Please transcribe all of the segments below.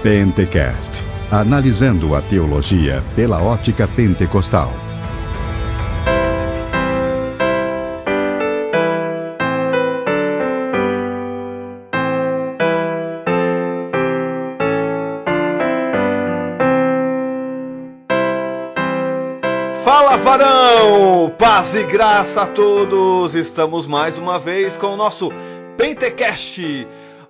Pentecast, analisando a teologia pela ótica pentecostal. Fala, varão! Paz e graça a todos! Estamos mais uma vez com o nosso Pentecast,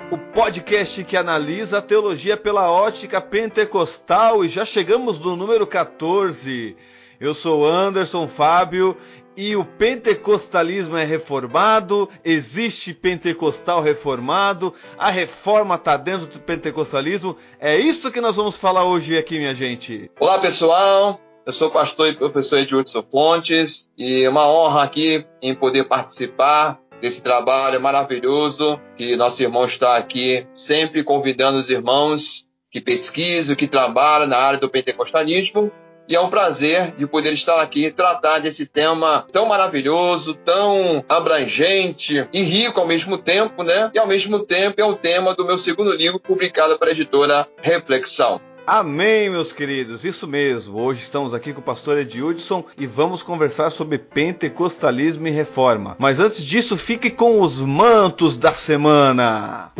o podcast que analisa a teologia pela ótica pentecostal, e já chegamos no número 14. Eu sou Anderson Fábio e o pentecostalismo é reformado, existe pentecostal reformado, a reforma está dentro do pentecostalismo. É isso que nós vamos falar hoje aqui, minha gente. Olá, pessoal! Eu sou o pastor e professor Edilson Fontes e é uma honra aqui em poder participar desse trabalho maravilhoso que nosso irmão está aqui sempre convidando os irmãos que pesquisam, que trabalham na área do pentecostalismo. E é um prazer de poder estar aqui e tratar desse tema tão maravilhoso, tão abrangente e rico ao mesmo tempo, né? E ao mesmo tempo é o tema do meu segundo livro publicado pela editora Reflexão. Amém, meus queridos, isso mesmo. Hoje estamos aqui com o pastor Edilson e vamos conversar sobre pentecostalismo e reforma. Mas antes disso, fique com os mantos da semana.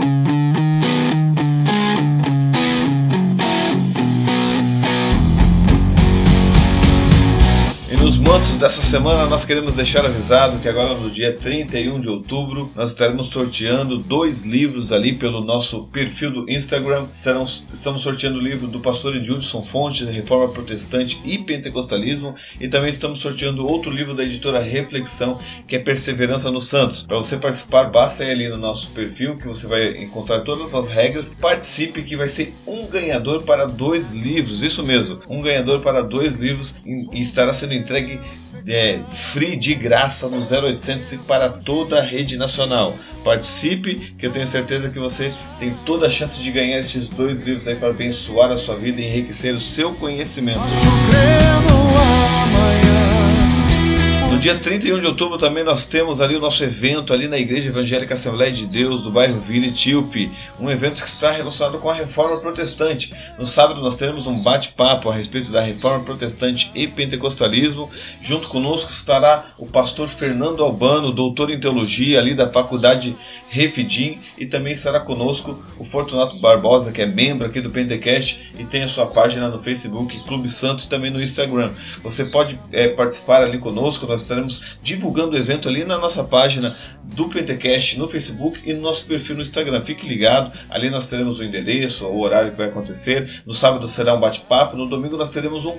Nos mantos dessa semana nós queremos deixar avisado que agora no dia 31 de outubro nós estaremos sorteando 2 livros ali pelo nosso perfil do Instagram. Estamos sorteando o livro do pastor Edilson Fontes, Reforma Protestante e Pentecostalismo, e também estamos sorteando outro livro da editora Reflexão, que é Perseverança nos Santos. Para você participar, basta ir ali no nosso perfil que você vai encontrar todas as regras. Participe, que vai ser um ganhador para 2 livros, isso mesmo, um ganhador para 2 livros, e estará sendo entregue free, de graça, no 0800 para toda a rede nacional. Participe, que eu tenho certeza que você tem toda a chance de ganhar esses 2 livros aí para abençoar a sua vida e enriquecer o seu conhecimento. No dia 31 de outubro também nós temos ali o nosso evento ali na Igreja Evangélica Assembleia de Deus do bairro Vila Etíope, um evento que está relacionado com a Reforma Protestante. No sábado nós teremos um bate-papo a respeito da Reforma Protestante e Pentecostalismo. Junto conosco estará o pastor Fernando Albano, doutor em teologia ali da Faculdade Refidim, e também estará conosco o Fortunato Barbosa, que é membro aqui do Pentecast e tem a sua página no Facebook, Clube Santo, e também no Instagram. Você pode participar ali conosco. Nós estaremos divulgando o evento ali na nossa página do Pentecast no Facebook e no nosso perfil no Instagram. Fique ligado, ali nós teremos o endereço, o horário que vai acontecer. No sábado será um bate-papo, no domingo nós teremos um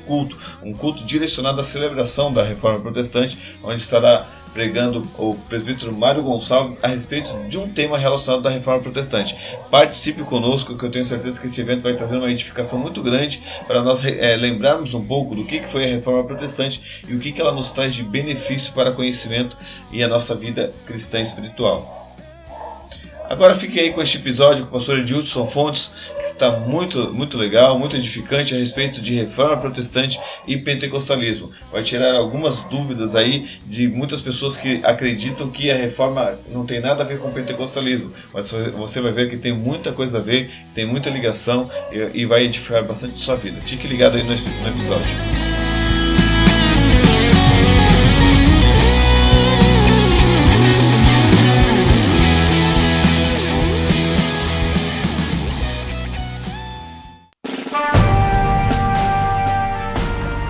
culto direcionado à celebração da Reforma Protestante, onde estará pregando o presbítero Mário Gonçalves a respeito de um tema relacionado à Reforma Protestante. Participe conosco, que eu tenho certeza que esse evento vai trazer uma edificação muito grande para nós lembrarmos um pouco do que foi a Reforma Protestante e o que ela nos traz de benefício para conhecimento e a nossa vida cristã espiritual. Agora fique aí com este episódio com o pastor Edilson Fontes, que está muito, muito legal, muito edificante a respeito de Reforma Protestante e Pentecostalismo. Vai tirar algumas dúvidas aí de muitas pessoas que acreditam que a Reforma não tem nada a ver com o Pentecostalismo, mas você vai ver que tem muita coisa a ver, tem muita ligação e vai edificar bastante sua vida. Fique ligado aí no episódio.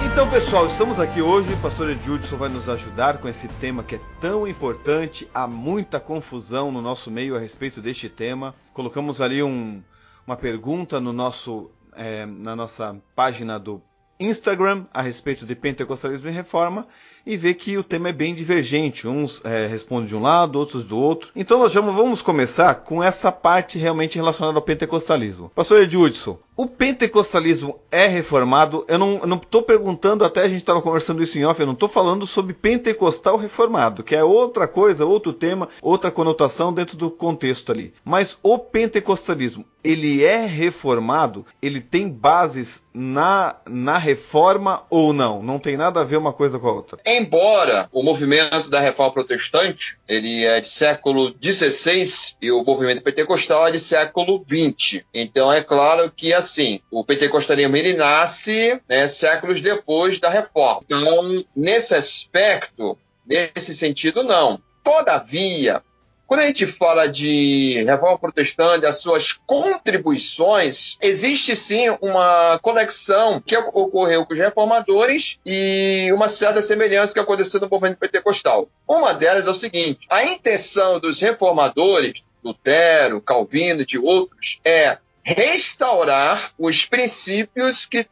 Então, pessoal, estamos aqui hoje, o pastor Edilson vai nos ajudar com esse tema que é tão importante. Há muita confusão no nosso meio a respeito deste tema. Colocamos ali uma pergunta no na nossa página do Instagram a respeito de pentecostalismo e reforma, e vê que o tema é bem divergente. Uns respondem de um lado, outros do outro. Então nós vamos começar com essa parte realmente relacionada ao pentecostalismo. Pastor Edilson, o pentecostalismo é reformado? Eu não estou perguntando, até a gente estava conversando isso em off, eu não estou falando sobre pentecostal reformado, que é outra coisa, outro tema, outra conotação dentro do contexto ali. Mas o pentecostalismo ele é reformado, ele tem bases na reforma ou não? Não tem nada a ver uma coisa com a outra. Embora o movimento da Reforma Protestante, ele é de século XVI e o movimento pentecostal é de século XX. Então é claro que, assim, o pentecostalismo ele nasce, né, séculos depois da Reforma. Então, nesse aspecto, nesse sentido, não. Todavia, quando a gente fala de Reforma Protestante, as suas contribuições, existe sim uma conexão que ocorreu com os reformadores e uma certa semelhança que aconteceu no movimento pentecostal. Uma delas é o seguinte: a intenção dos reformadores, Lutero, Calvino e de outros, é restaurar os princípios que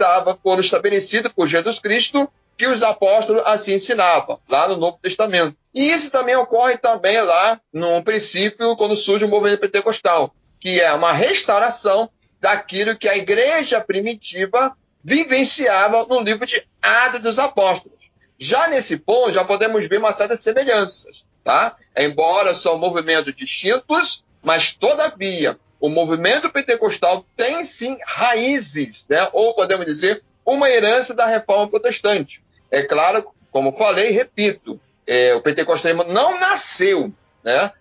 foram estabelecidos por Jesus Cristo, que os apóstolos assim ensinavam, lá no Novo Testamento. E isso também ocorre também lá no princípio, quando surge o movimento pentecostal, que é uma restauração daquilo que a igreja primitiva vivenciava no livro de Atos dos Apóstolos. Já nesse ponto, já podemos ver uma certa semelhanças, tá? Embora são movimentos distintos, mas todavia, o movimento pentecostal tem sim raízes, né? Ou podemos dizer, uma herança da Reforma Protestante. É claro, como falei, repito, o pentecostalismo não nasceu, né,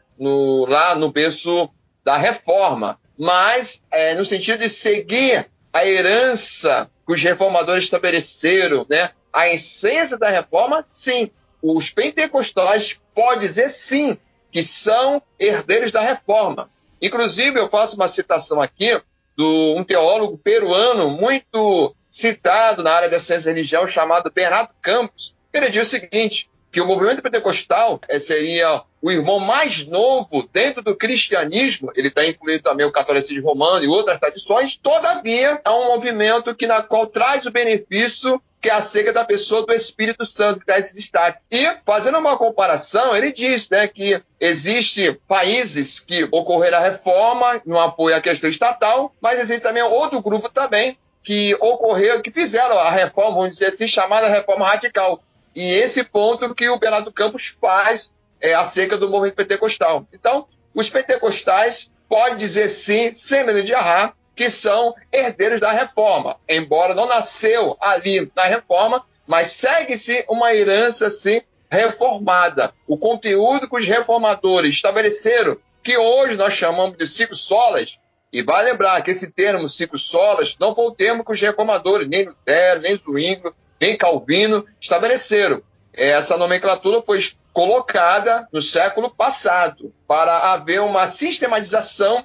lá no berço da Reforma, mas no sentido de seguir a herança que os reformadores estabeleceram, né, a essência da Reforma, sim. Os pentecostais podem dizer sim, que são herdeiros da Reforma. Inclusive, eu faço uma citação aqui de um teólogo peruano muito citado na área da ciência e religião, chamado Bernardo Campos. Ele diz o seguinte, que o movimento pentecostal seria o irmão mais novo dentro do cristianismo, ele está incluído também o catolicismo romano e outras tradições, todavia é um movimento na qual traz o benefício que é acerca da pessoa do Espírito Santo, que dá esse destaque. E, fazendo uma comparação, ele diz, né, que existem países que ocorreram a reforma, no apoio à questão estatal, mas existe também outro grupo também que ocorreu, que fizeram a reforma, vamos dizer assim, chamada reforma radical. E esse ponto que o Bernardo Campos faz acerca do movimento pentecostal. Então, os pentecostais podem dizer sim, sem medo de errar, que são herdeiros da reforma, embora não nasceu ali na reforma, mas segue-se uma herança assim, reformada. O conteúdo que os reformadores estabeleceram, que hoje nós chamamos de cinco solas, e vai lembrar que esse termo cinco solas não foi o termo que os reformadores, nem Lutero, nem Zwinglio, nem Calvino, estabeleceram. Essa nomenclatura foi colocada no século passado para haver uma sistematização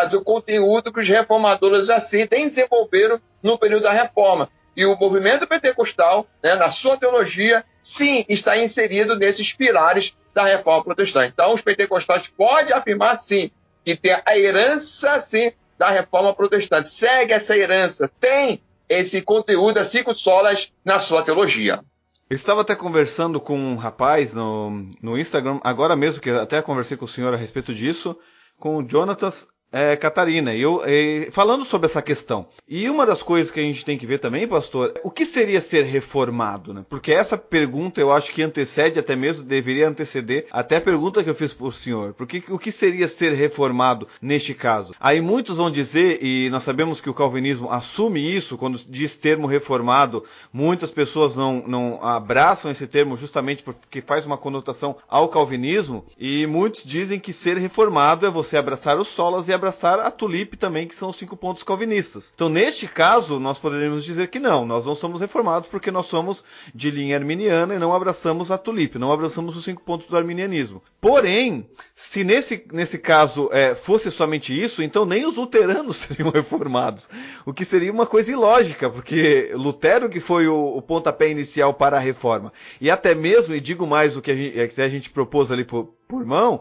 do conteúdo que os reformadores assim desenvolveram no período da reforma. E o movimento pentecostal, né, na sua teologia, sim, está inserido nesses pilares da reforma protestante. Então, os pentecostais podem afirmar, sim, que tem a herança, sim, da reforma protestante. Segue essa herança, tem esse conteúdo, as cinco solas, na sua teologia. Eu estava até conversando com um rapaz no Instagram, agora mesmo, que até conversei com o senhor a respeito disso, com o Jonatas Catarina, falando sobre essa questão. E uma das coisas que a gente tem que ver também, pastor, o que seria ser reformado, né? Porque essa pergunta eu acho que antecede até mesmo, deveria anteceder até a pergunta que eu fiz para o senhor. Porque o que seria ser reformado neste caso? Aí muitos vão dizer, e nós sabemos que o calvinismo assume isso, quando diz termo reformado, muitas pessoas não abraçam esse termo justamente porque faz uma conotação ao calvinismo, e muitos dizem que ser reformado é você abraçar os solas e abraçar a tulipe também, que são os 5 pontos calvinistas. Então, neste caso, nós poderíamos dizer que não, nós não somos reformados porque nós somos de linha arminiana e não abraçamos a tulipe, não abraçamos os 5 pontos do arminianismo. Porém, se nesse caso fosse somente isso, então nem os luteranos seriam reformados, o que seria uma coisa ilógica, porque Lutero que foi o pontapé inicial para a reforma. E até mesmo, e digo mais o que a gente propôs ali por mão,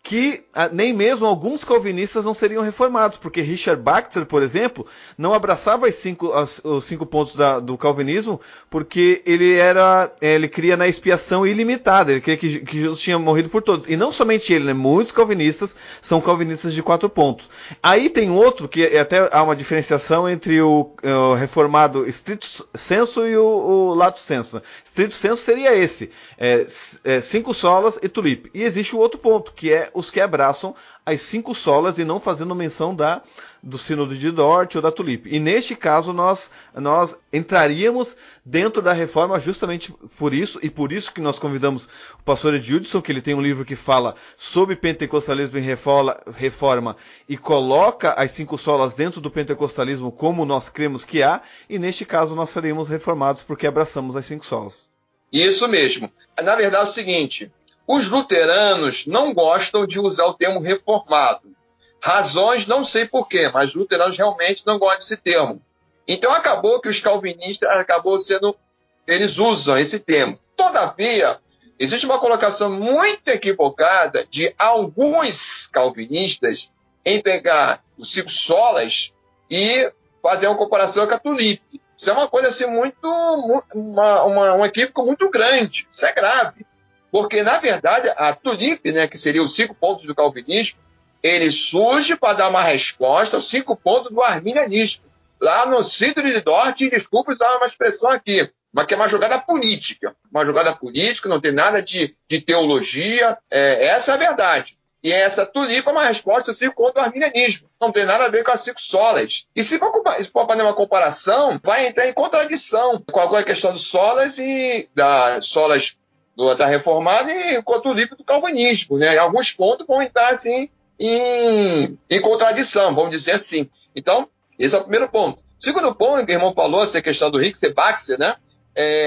que nem mesmo alguns calvinistas não seriam reformados, porque Richard Baxter, por exemplo, não abraçava os 5 pontos do calvinismo, porque ele cria na expiação ilimitada, ele cria que Jesus tinha morrido por todos. E não somente ele, né? Muitos calvinistas são calvinistas de 4 pontos. Aí tem outro, que até há uma diferenciação entre o reformado stricto sensu e o lato sensu. Stricto sensu seria esse, 5 solas e tulipe. E existe o outro ponto, que é os que abraçam as 5 solas e não fazendo menção do Sínodo de Dort ou da Tulipe. E neste caso nós entraríamos dentro da reforma justamente por isso, e por isso que nós convidamos o pastor Ed Hudson, que ele tem um livro que fala sobre pentecostalismo em reforma e coloca as 5 solas dentro do pentecostalismo como nós cremos que há, e neste caso nós seríamos reformados porque abraçamos as 5 solas. Isso mesmo. Na verdade é o seguinte, os luteranos não gostam de usar o termo reformado. Razões, não sei porquê, mas os luteranos realmente não gostam desse termo. Então acabou que os calvinistas, eles usam esse termo. Todavia, existe uma colocação muito equivocada de alguns calvinistas em pegar os 5 solas e fazer uma comparação com a Tulipe. Isso é uma coisa assim um equívoco muito grande. Isso é grave. Porque, na verdade, a Tulipe, né, que seria os 5 pontos do calvinismo, ele surge para dar uma resposta aos 5 pontos do arminianismo. Lá no Sínodo de Dort, desculpe usar uma expressão aqui, mas que é uma jogada política. Uma jogada política, não tem nada de teologia. Essa é a verdade. E essa Tulipe é uma resposta aos 5 pontos do arminianismo. Não tem nada a ver com as 5 solas. E se for fazer uma comparação, vai entrar em contradição com a questão dos solas e das solas da reformada e com a Tulipe do calvinismo, né? Em alguns pontos vão entrar assim em contradição, vamos dizer assim. Então, esse é o primeiro ponto. Segundo ponto, que o irmão falou, essa questão do Rick Baxter, né?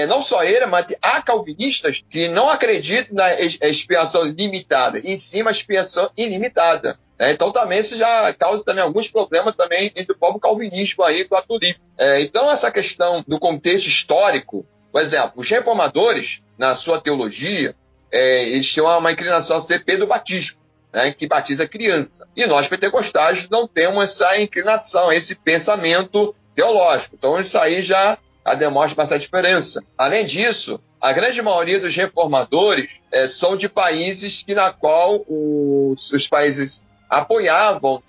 Não só ele, mas há calvinistas que não acreditam na expiação limitada, e sim uma expiação ilimitada. Né? Então também isso já causa também alguns problemas também entre o próprio calvinismo aí com a Tulipe. Então essa questão do contexto histórico, por exemplo, os reformadores, na sua teologia, eles tinham uma inclinação a ser Pedro Batismo, né, que batiza criança. E nós pentecostais não temos essa inclinação, esse pensamento teológico. Então isso aí já demonstra bastante diferença. Além disso, a grande maioria dos reformadores são de países na qual os países apoiavam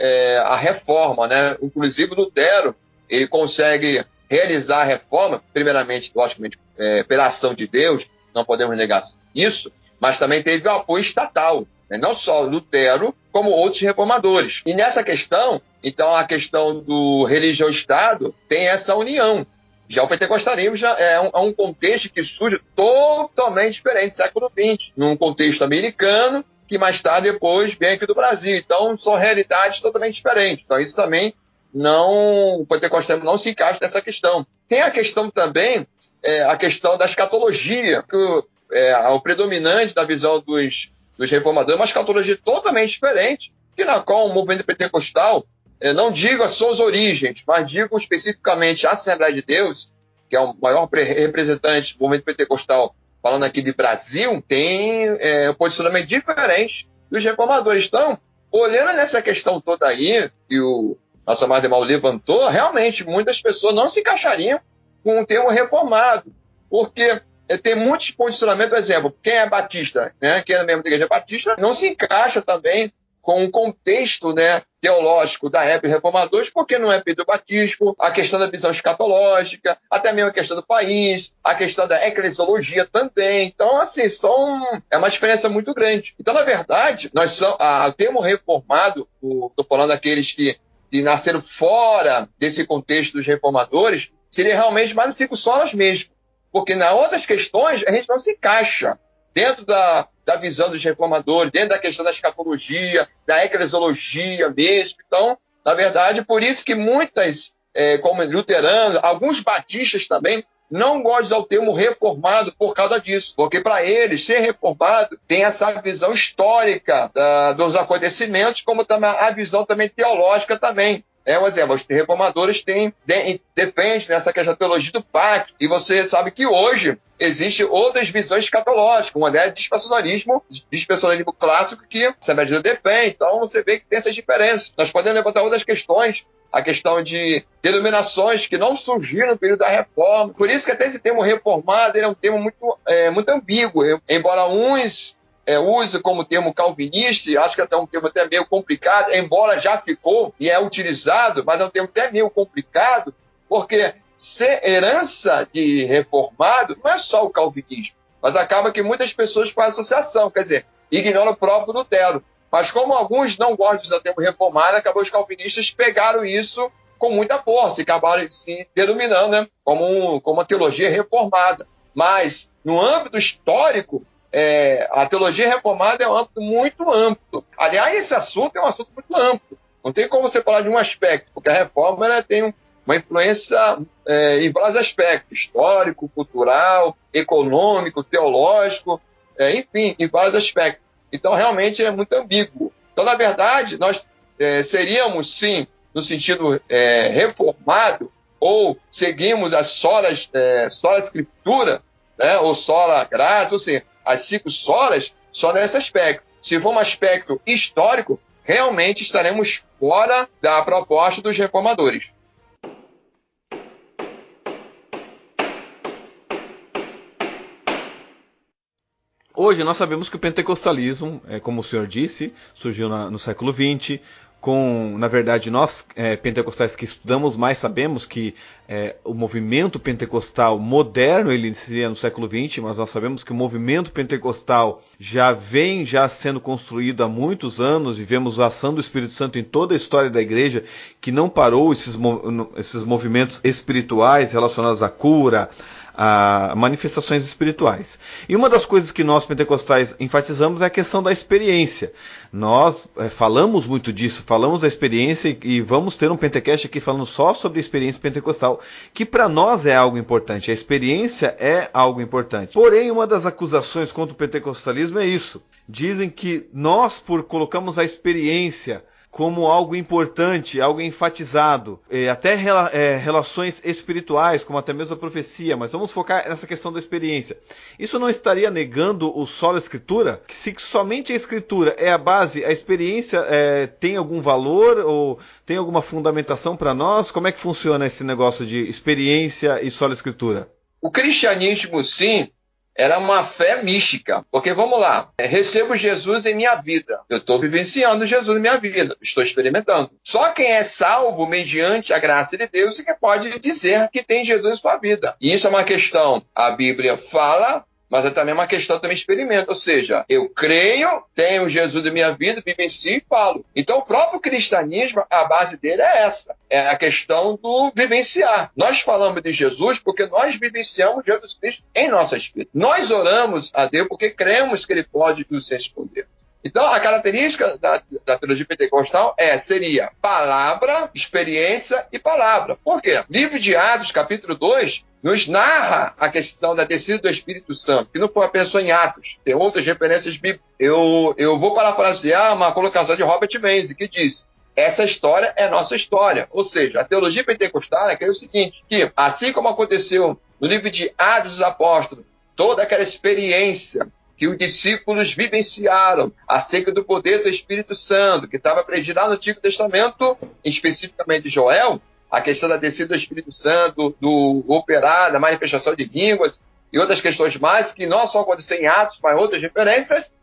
a reforma, né? Inclusive Lutero, ele consegue realizar a reforma, primeiramente, logicamente, pela ação de Deus, não podemos negar isso, mas também teve o apoio estatal, né? Não só Lutero, como outros reformadores. E nessa questão, então, a questão do religião-estado tem essa união. Já o pentecostalismo já é um contexto que surge totalmente diferente do século XX, num contexto americano, que mais tarde depois vem aqui do Brasil. Então, são realidades totalmente diferentes. Então, isso também o pentecostalismo não se encaixa nessa questão. Tem a questão também, a questão da escatologia, que o predominante da visão dos reformadores é uma escatologia totalmente diferente, que na qual o movimento pentecostal, não digo as suas origens, mas digo especificamente a Assembleia de Deus, que é o maior representante do movimento pentecostal, falando aqui de Brasil, tem um posicionamento diferente dos reformadores. Então, olhando nessa questão toda aí, que o nosso amado irmão levantou, realmente muitas pessoas não se encaixariam com o termo reformado, porque tem muitos posicionamentos. Por exemplo, quem é batista, né, quem é da mesma igreja batista, não se encaixa também com o contexto, né, teológico da época dos reformadores, porque não é Pedro Batismo, a questão da visão escatológica, até mesmo a questão do país, a questão da eclesiologia também. Então, assim, é uma diferença muito grande. Então, na verdade, o termo reformado, estou falando daqueles que nasceram fora desse contexto dos reformadores, seria realmente mais 5 solas mesmo. Porque nas outras questões, a gente não se encaixa dentro da visão dos reformadores, dentro da questão da escatologia, da eclesiologia mesmo. Então, na verdade, por isso que muitas, como luteranos, alguns batistas também, não gostam de usar o termo reformado por causa disso. Porque para eles, ser reformado tem essa visão histórica dos acontecimentos, como também a visão também teológica também. Um exemplo, os reformadores defendem nessa questão da teologia do pacto, e você sabe que hoje existem outras visões escatológicas, uma delas é dispensacionalismo clássico que a Assembleia de Deus defende. Então você vê que tem essas diferenças. Nós podemos levantar outras questões, a questão de denominações que não surgiram no período da reforma. Por isso que até esse termo reformado é um termo muito ambíguo, embora uns use como termo calvinista, e acho que até um termo até meio complicado, embora já ficou e é utilizado, mas é um termo até meio complicado, porque ser herança de reformado não é só o calvinismo, mas acaba que muitas pessoas fazem associação, quer dizer, ignoram o próprio Lutero. Mas como alguns não gostam de usar o termo reformado, acabou os calvinistas pegaram isso com muita força e acabaram se denominando, né, como uma teologia reformada. Mas, no âmbito histórico, a teologia reformada é um âmbito muito amplo. Aliás, esse assunto é um assunto muito amplo. Não tem como você falar de um aspecto, porque a reforma ela tem uma influência em vários aspectos, histórico, cultural, econômico, teológico, enfim, em vários aspectos. Então, realmente, é muito ambíguo. Então, na verdade, nós seríamos, sim, no sentido reformado, ou seguimos as sola escritura, né, ou sola gratia, ou seja, as 5 solas, só nesse aspecto. Se for um aspecto histórico, realmente estaremos fora da proposta dos reformadores. Hoje nós sabemos que o pentecostalismo, como o senhor disse, surgiu no século XX. Na verdade, nós pentecostais que estudamos mais sabemos que o movimento pentecostal moderno ele inicia no século XX, mas nós sabemos que o movimento pentecostal já vem sendo construído há muitos anos e vemos a ação do Espírito Santo em toda a história da igreja, que não parou esses movimentos espirituais relacionados à cura, a manifestações espirituais. E uma das coisas que nós pentecostais enfatizamos é a questão da experiência. Nós falamos muito disso, falamos da experiência e vamos ter um Pentecast aqui falando só sobre a experiência pentecostal, que para nós é algo importante, a experiência é algo importante. Porém, uma das acusações contra o pentecostalismo é isso. Dizem que nós, colocamos a experiência como algo importante, algo enfatizado, até relações espirituais, como até mesmo a profecia, mas vamos focar nessa questão da experiência. Isso não estaria negando o sola escritura? Que se somente a escritura é a base, a experiência tem algum valor ou tem alguma fundamentação para nós? Como é que funciona esse negócio de experiência e sola escritura? O cristianismo, sim, era uma fé mística, porque vamos lá, recebo Jesus em minha vida, eu estou vivenciando Jesus em minha vida, estou experimentando. Só quem é salvo mediante a graça de Deus é que pode dizer que tem Jesus em sua vida. E isso é uma questão, a Bíblia fala, mas é também uma questão também experimento, ou seja, eu creio, tenho Jesus em minha vida, vivencio e falo. Então o próprio cristianismo, a base dele é essa, é a questão do vivenciar. Nós falamos de Jesus porque nós vivenciamos Jesus Cristo em nossas vidas. Nós oramos a Deus porque cremos que Ele pode nos responder. Então, a característica da teologia pentecostal seria palavra, experiência e palavra. Por quê? Livro de Atos, capítulo 2, nos narra a questão da descida do Espírito Santo, que não foi apenas em Atos, tem outras referências bíblicas. Eu vou parafrasear uma colocação de Robert Menzies, que diz: essa história é nossa história. Ou seja, a teologia pentecostal é o seguinte, que assim como aconteceu no livro de Atos dos Apóstolos, toda aquela experiência que os discípulos vivenciaram acerca do poder do Espírito Santo, que estava previsto lá no Antigo Testamento, especificamente de Joel, a questão da descida do Espírito Santo, do operar, da manifestação de línguas e outras questões mais, que não só aconteceram em Atos, mas outras referências,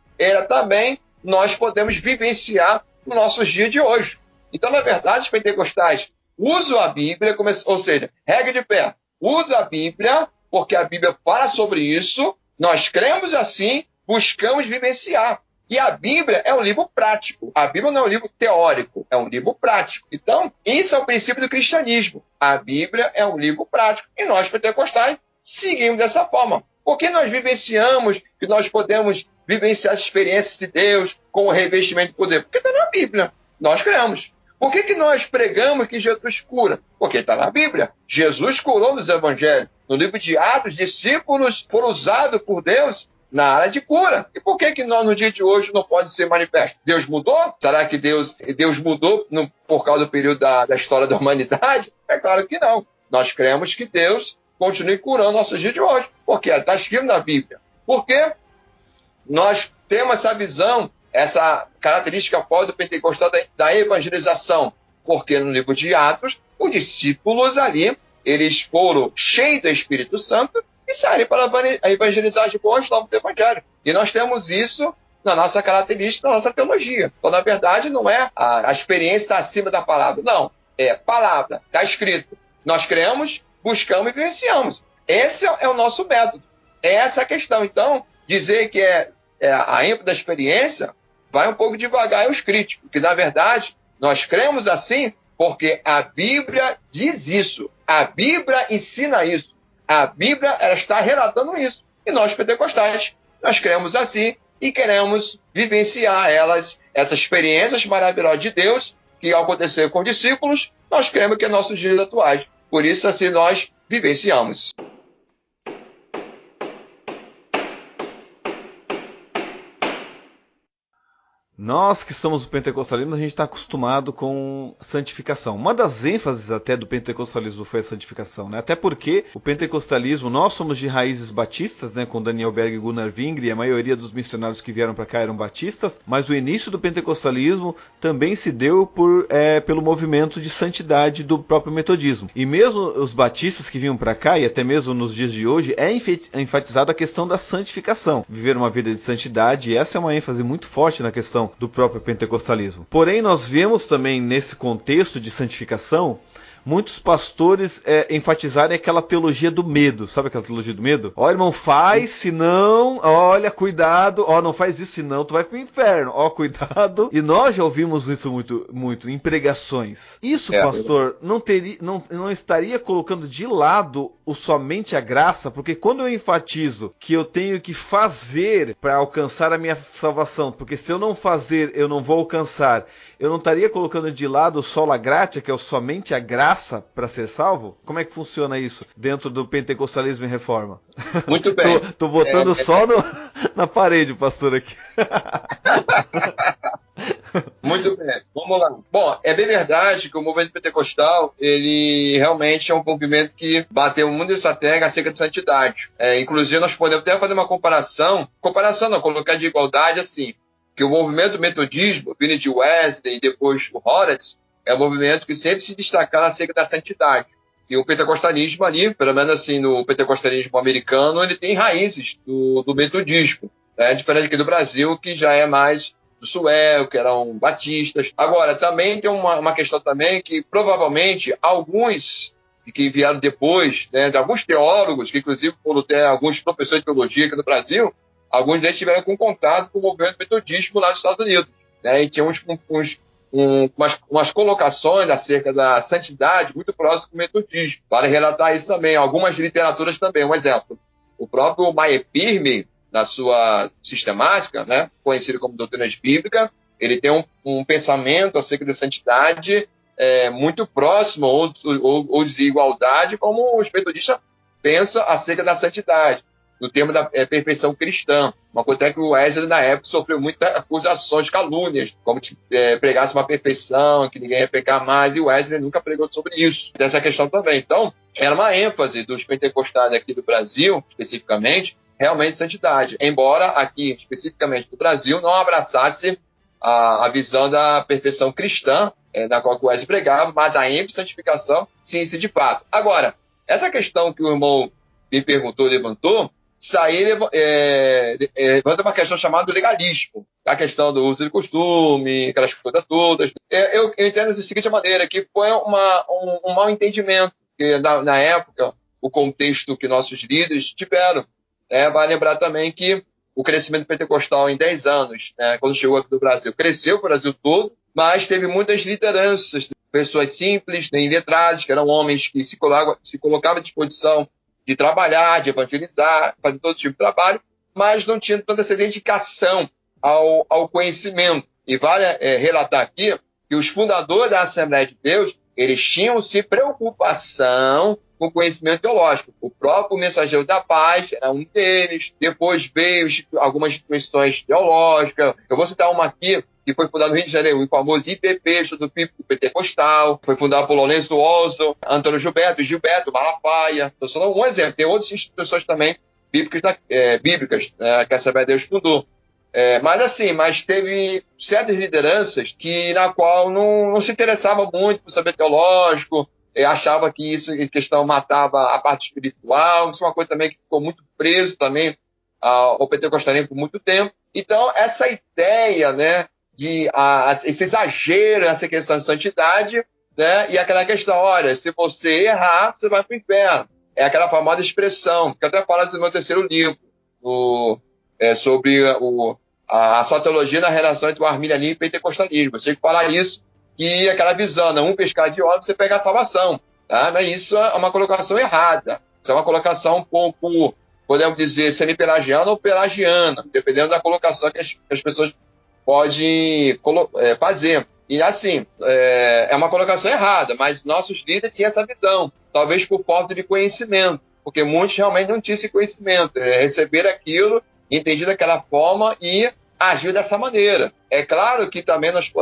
também nós podemos vivenciar nos nossos dias de hoje. Então, na verdade, os pentecostais usam a Bíblia, ou seja, regra de fé, usa a Bíblia, porque a Bíblia fala sobre isso, nós cremos assim, buscamos vivenciar. E a Bíblia é um livro prático. A Bíblia não é um livro teórico, é um livro prático. Então, isso é o princípio do cristianismo. A Bíblia é um livro prático. E nós, pentecostais, seguimos dessa forma. Porque nós vivenciamos, que nós podemos vivenciar as experiências de Deus com o revestimento de poder? Porque está na Bíblia. Nós cremos. Por que nós pregamos que Jesus cura? Porque está na Bíblia. Jesus curou nos evangelhos. No livro de Atos, discípulos foram usados por Deus na área de cura. E por que nós, no dia de hoje, não pode ser manifesto? Deus mudou? Será que Deus mudou por causa do período da história da humanidade? É claro que não. Nós cremos que Deus continue curando nossos dias de hoje. Porque está escrito na Bíblia. Porque nós temos essa visão, essa característica do pentecostal da evangelização. Porque no livro de Atos, os discípulos ali, eles foram cheios do Espírito Santo e saíram para evangelizar as boas novas do Evangelho. E nós temos isso na nossa característica, na nossa teologia. Então, na verdade, não é a experiência está acima da palavra. Não, é palavra, está escrito. Nós cremos, buscamos e vivenciamos. Esse é o nosso método. Essa é a questão. Então, dizer que é a ênfase da experiência vai um pouco devagar aos críticos, que na verdade nós cremos assim porque a Bíblia diz isso, a Bíblia ensina isso, a Bíblia ela está relatando isso. E nós pentecostais, nós cremos assim e queremos vivenciar essas experiências maravilhosas de Deus que aconteceram com discípulos, nós cremos que é nossos dias atuais. Por isso assim nós vivenciamos. Nós que somos do pentecostalismo, a gente está acostumado com santificação. Uma das ênfases até do pentecostalismo foi a santificação, né? Até porque o pentecostalismo, nós somos de raízes batistas, né? Com Daniel Berg e Gunnar Wingre, a maioria dos missionários que vieram para cá eram batistas, mas o início do pentecostalismo também se deu pelo movimento de santidade do próprio metodismo. E mesmo os batistas que vinham para cá, e até mesmo nos dias de hoje, é enfatizada a questão da santificação. Viver uma vida de santidade, e essa é uma ênfase muito forte na questão do próprio pentecostalismo. Porém, nós vemos também nesse contexto de santificação muitos pastores enfatizarem aquela teologia do medo. Sabe aquela teologia do medo? Ó, irmão, faz, senão, olha, cuidado, ó, não faz isso, senão tu vai pro inferno, ó, cuidado. E nós já ouvimos isso muito em pregações. Isso, pastor, não estaria colocando de lado somente a graça, porque quando eu enfatizo que eu tenho que fazer para alcançar a minha salvação, porque se eu não fazer, eu não vou alcançar, eu não estaria colocando de lado o sola gratia, que é somente a graça para ser salvo? Como é que funciona isso dentro do pentecostalismo em reforma? Muito bem. Tô botando só na parede, pastor, aqui. Muito bem, vamos lá. Bom, é bem verdade que o movimento pentecostal, ele realmente é um movimento que bateu muito nessa tecla acerca de santidade. Inclusive, nós podemos até fazer uma comparação não, colocar de igualdade assim, que o movimento metodismo, vindo de Wesley e depois o Horowitz, é um movimento que sempre se destacaram acerca da santidade. E o pentecostalismo ali, pelo menos assim, no pentecostalismo americano, ele tem raízes do metodismo, né? Diferente aqui do Brasil, que já é mais do Suel, que eram batistas. Agora, também tem uma questão também que provavelmente alguns que vieram depois, né, de alguns teólogos, que inclusive foram até alguns professores de teologia aqui no Brasil, alguns deles tiveram contato com o movimento metodismo lá nos Estados Unidos, né, e tinham umas colocações acerca da santidade muito próximas do metodismo. Vale relatar isso também, algumas literaturas também. Um exemplo, o próprio Meyer Pirme, na sua sistemática, né, conhecido como doutrina bíblica, ele tem um pensamento acerca da santidade muito próximo ou de igualdade, como os metodistas pensam acerca da santidade, no termo da perfeição cristã. Uma coisa é que o Wesley, na época, sofreu muitas acusações, calúnias, como se pregasse uma perfeição, que ninguém ia pecar mais, e o Wesley nunca pregou sobre isso. Dessa questão também. Então, era uma ênfase dos pentecostais aqui do Brasil, especificamente, realmente santidade. Embora aqui, especificamente no Brasil, não abraçasse a visão da perfeição cristã, na qual o Wesley pregava, mas a ênfase santificação, sim, de fato. Agora, essa questão que o irmão me perguntou, levantou, isso aí levanta uma questão chamada legalismo, a questão do uso de costume, aquelas coisas todas. Eu entendo da seguinte maneira, que foi um mau entendimento, que na época, o contexto que nossos líderes tiveram. Vai lembrar também que o crescimento pentecostal em 10 anos, quando chegou aqui no Brasil, cresceu o Brasil todo, mas teve muitas lideranças, pessoas simples, nem letradas, que eram homens que se colocavam à disposição de trabalhar, de evangelizar, fazer todo tipo de trabalho, mas não tinham tanta essa dedicação ao conhecimento. E vale relatar aqui que os fundadores da Assembleia de Deus, eles tinham-se preocupação com o conhecimento teológico. O próprio Mensageiro da Paz era um deles, depois veio algumas instituições teológicas. Eu vou citar uma aqui, que foi fundado no Rio de Janeiro, o famoso IPP, Instituto Bíblico Pentecostal, foi fundado por Lourenço Oso, Antônio Gilberto Malafaia. Estou só um exemplo. Tem outras instituições também bíblicas, que a Assembleia de Deus fundou. Mas teve certas lideranças na qual não se interessava muito por saber teológico, achava que isso em questão matava a parte espiritual. Isso é uma coisa também que ficou muito preso também ao pentecostalismo por muito tempo. Então, essa ideia, né, de esse exagero nessa questão de santidade, né, e aquela questão, olha, se você errar, você vai para o inferno. É aquela famosa expressão, que eu até falo no meu terceiro livro, sobre a sua teologia na relação entre o arminianismo e o pentecostalismo. Você tem que falar isso, que aquela visão, um pescar de óleo, você pega a salvação. Tá? Mas isso é uma colocação errada. Isso é uma colocação um pouco, podemos dizer, semi-pelagiana ou pelagiana, dependendo da colocação que as pessoas podem fazer. E assim, é uma colocação errada, mas nossos líderes tinham essa visão, talvez por falta de conhecimento, porque muitos realmente não tinham esse conhecimento, receberam aquilo, entendido daquela forma e agir dessa maneira. É claro que também nós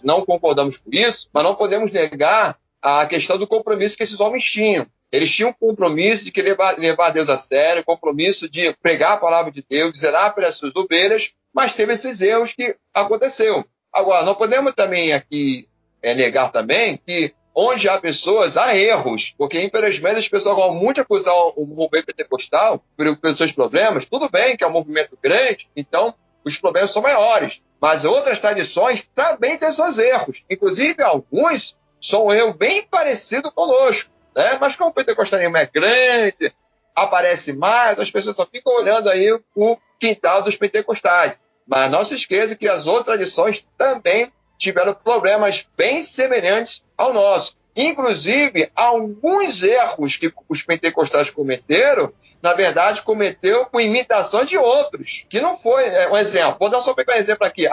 não concordamos com isso, mas não podemos negar a questão do compromisso que esses homens tinham. Eles tinham um compromisso de querer levar Deus a sério, compromisso de pregar a palavra de Deus, de zelar pelas suas ovelhas, mas teve esses erros que aconteceu. Agora, não podemos também aqui negar também que onde há pessoas, há erros, porque infelizmente as pessoas vão muito acusar o movimento pentecostal pelos seus problemas. Tudo bem que é um movimento grande, então os problemas são maiores, mas outras tradições também têm seus erros, inclusive alguns são um erro bem parecido conosco, né? Mas como o pentecostalismo é grande, aparece mais, as pessoas só ficam olhando aí o quintal dos pentecostais. Mas não se esqueça que as outras tradições também tiveram problemas bem semelhantes ao nosso. Inclusive, alguns erros que os pentecostais cometeram, na verdade, cometeu com imitação de outros, que não foi um exemplo. Vou dar só um exemplo aqui.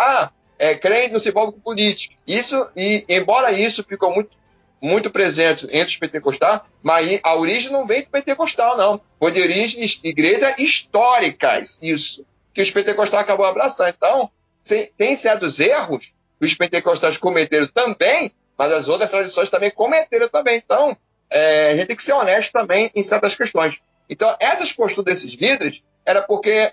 Crente não se envolve com política. Embora isso ficou muito presente entre os pentecostais, mas a origem não vem do pentecostal, não. Foi de origens de igrejas históricas, isso, que os pentecostais acabam abraçando. Então, tem certos erros que os pentecostais cometeram também, mas as outras tradições também cometeram também. Então, a gente tem que ser honesto também em certas questões. Então, essas posturas desses líderes era porque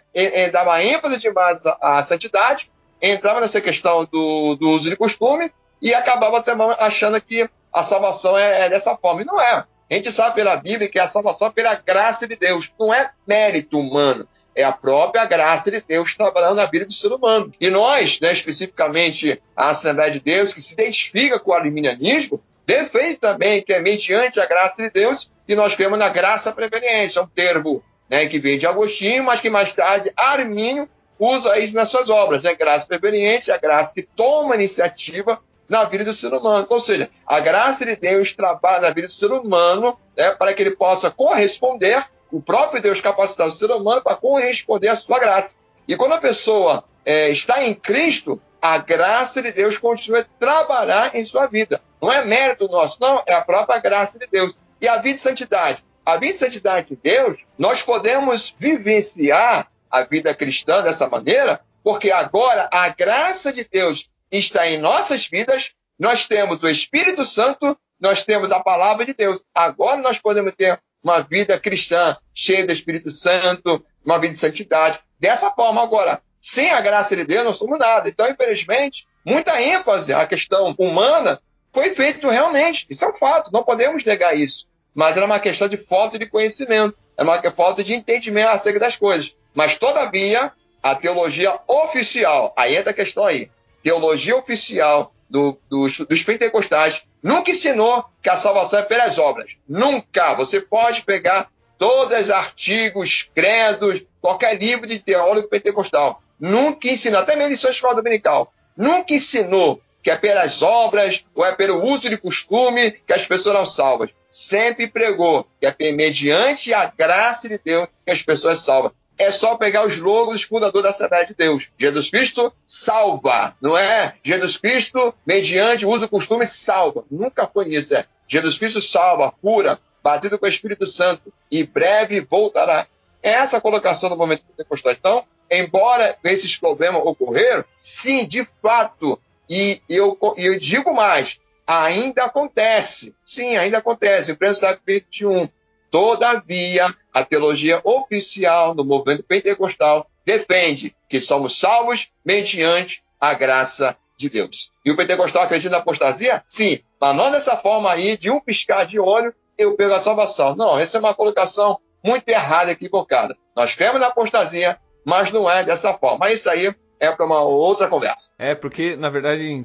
dava ênfase demais à santidade, entrava nessa questão do uso de costume e acabava também achando que a salvação é dessa forma. E não é. A gente sabe pela Bíblia que a salvação é pela graça de Deus, não é mérito humano. É a própria graça de Deus trabalhando na vida do ser humano. E nós, especificamente a Assembleia de Deus, que se identifica com o arminianismo, defende também que é mediante a graça de Deus que nós cremos na graça preveniente. É um termo que vem de Agostinho, mas que mais tarde Armínio usa isso nas suas obras. Graça preveniente, a graça que toma iniciativa na vida do ser humano. Então, ou seja, a graça de Deus trabalha na vida do ser humano para que ele possa corresponder, o próprio Deus capacitar o ser humano para corresponder à sua graça. E quando a pessoa está em Cristo, a graça de Deus continua a trabalhar em sua vida. Não é mérito nosso, não, é a própria graça de Deus. E a vida de santidade? A vida de santidade de Deus, nós podemos vivenciar a vida cristã dessa maneira, porque agora a graça de Deus está em nossas vidas, nós temos o Espírito Santo, nós temos a palavra de Deus. Agora nós podemos ter uma vida cristã cheia do Espírito Santo, uma vida de santidade. Dessa forma, agora, sem a graça de Deus, não somos nada. Então, infelizmente, muita ênfase à questão humana foi feita realmente. Isso é um fato, não podemos negar isso. Mas era uma questão de falta de conhecimento, era uma falta de entendimento acerca das coisas. Mas, todavia, a teologia oficial, aí entra a questão aí, teologia oficial dos pentecostais nunca ensinou que a salvação é pelas obras. Nunca. Você pode pegar todos os artigos, credos, qualquer livro de teólogo pentecostal. Nunca ensinou, até mesmo em sua escola dominical, nunca ensinou que é pelas obras ou é pelo uso de costume que as pessoas são salvas. Sempre pregou que é mediante a graça de Deus que as pessoas salvam. É só pegar os logos dos fundadores da Assembleia de Deus. Jesus Cristo salva, não é? Jesus Cristo, mediante o uso do costume, salva. Nunca foi isso, Jesus Cristo salva, cura, batido com o Espírito Santo, e breve voltará. Essa colocação do movimento pentecostal. Então, embora esses problemas ocorreram, sim, de fato, e eu digo mais, ainda acontece. Sim, ainda acontece. Em pleno século XXI. Todavia, a teologia oficial do movimento pentecostal defende que somos salvos mediante a graça de Deus. E o pentecostal acredita na apostasia? Sim, mas não dessa forma aí, de um piscar de olho, eu pego a salvação. Não, essa é uma colocação muito errada e equivocada. Nós cremos na apostasia, mas não é dessa forma. Mas isso aí é para uma outra conversa. Porque, na verdade,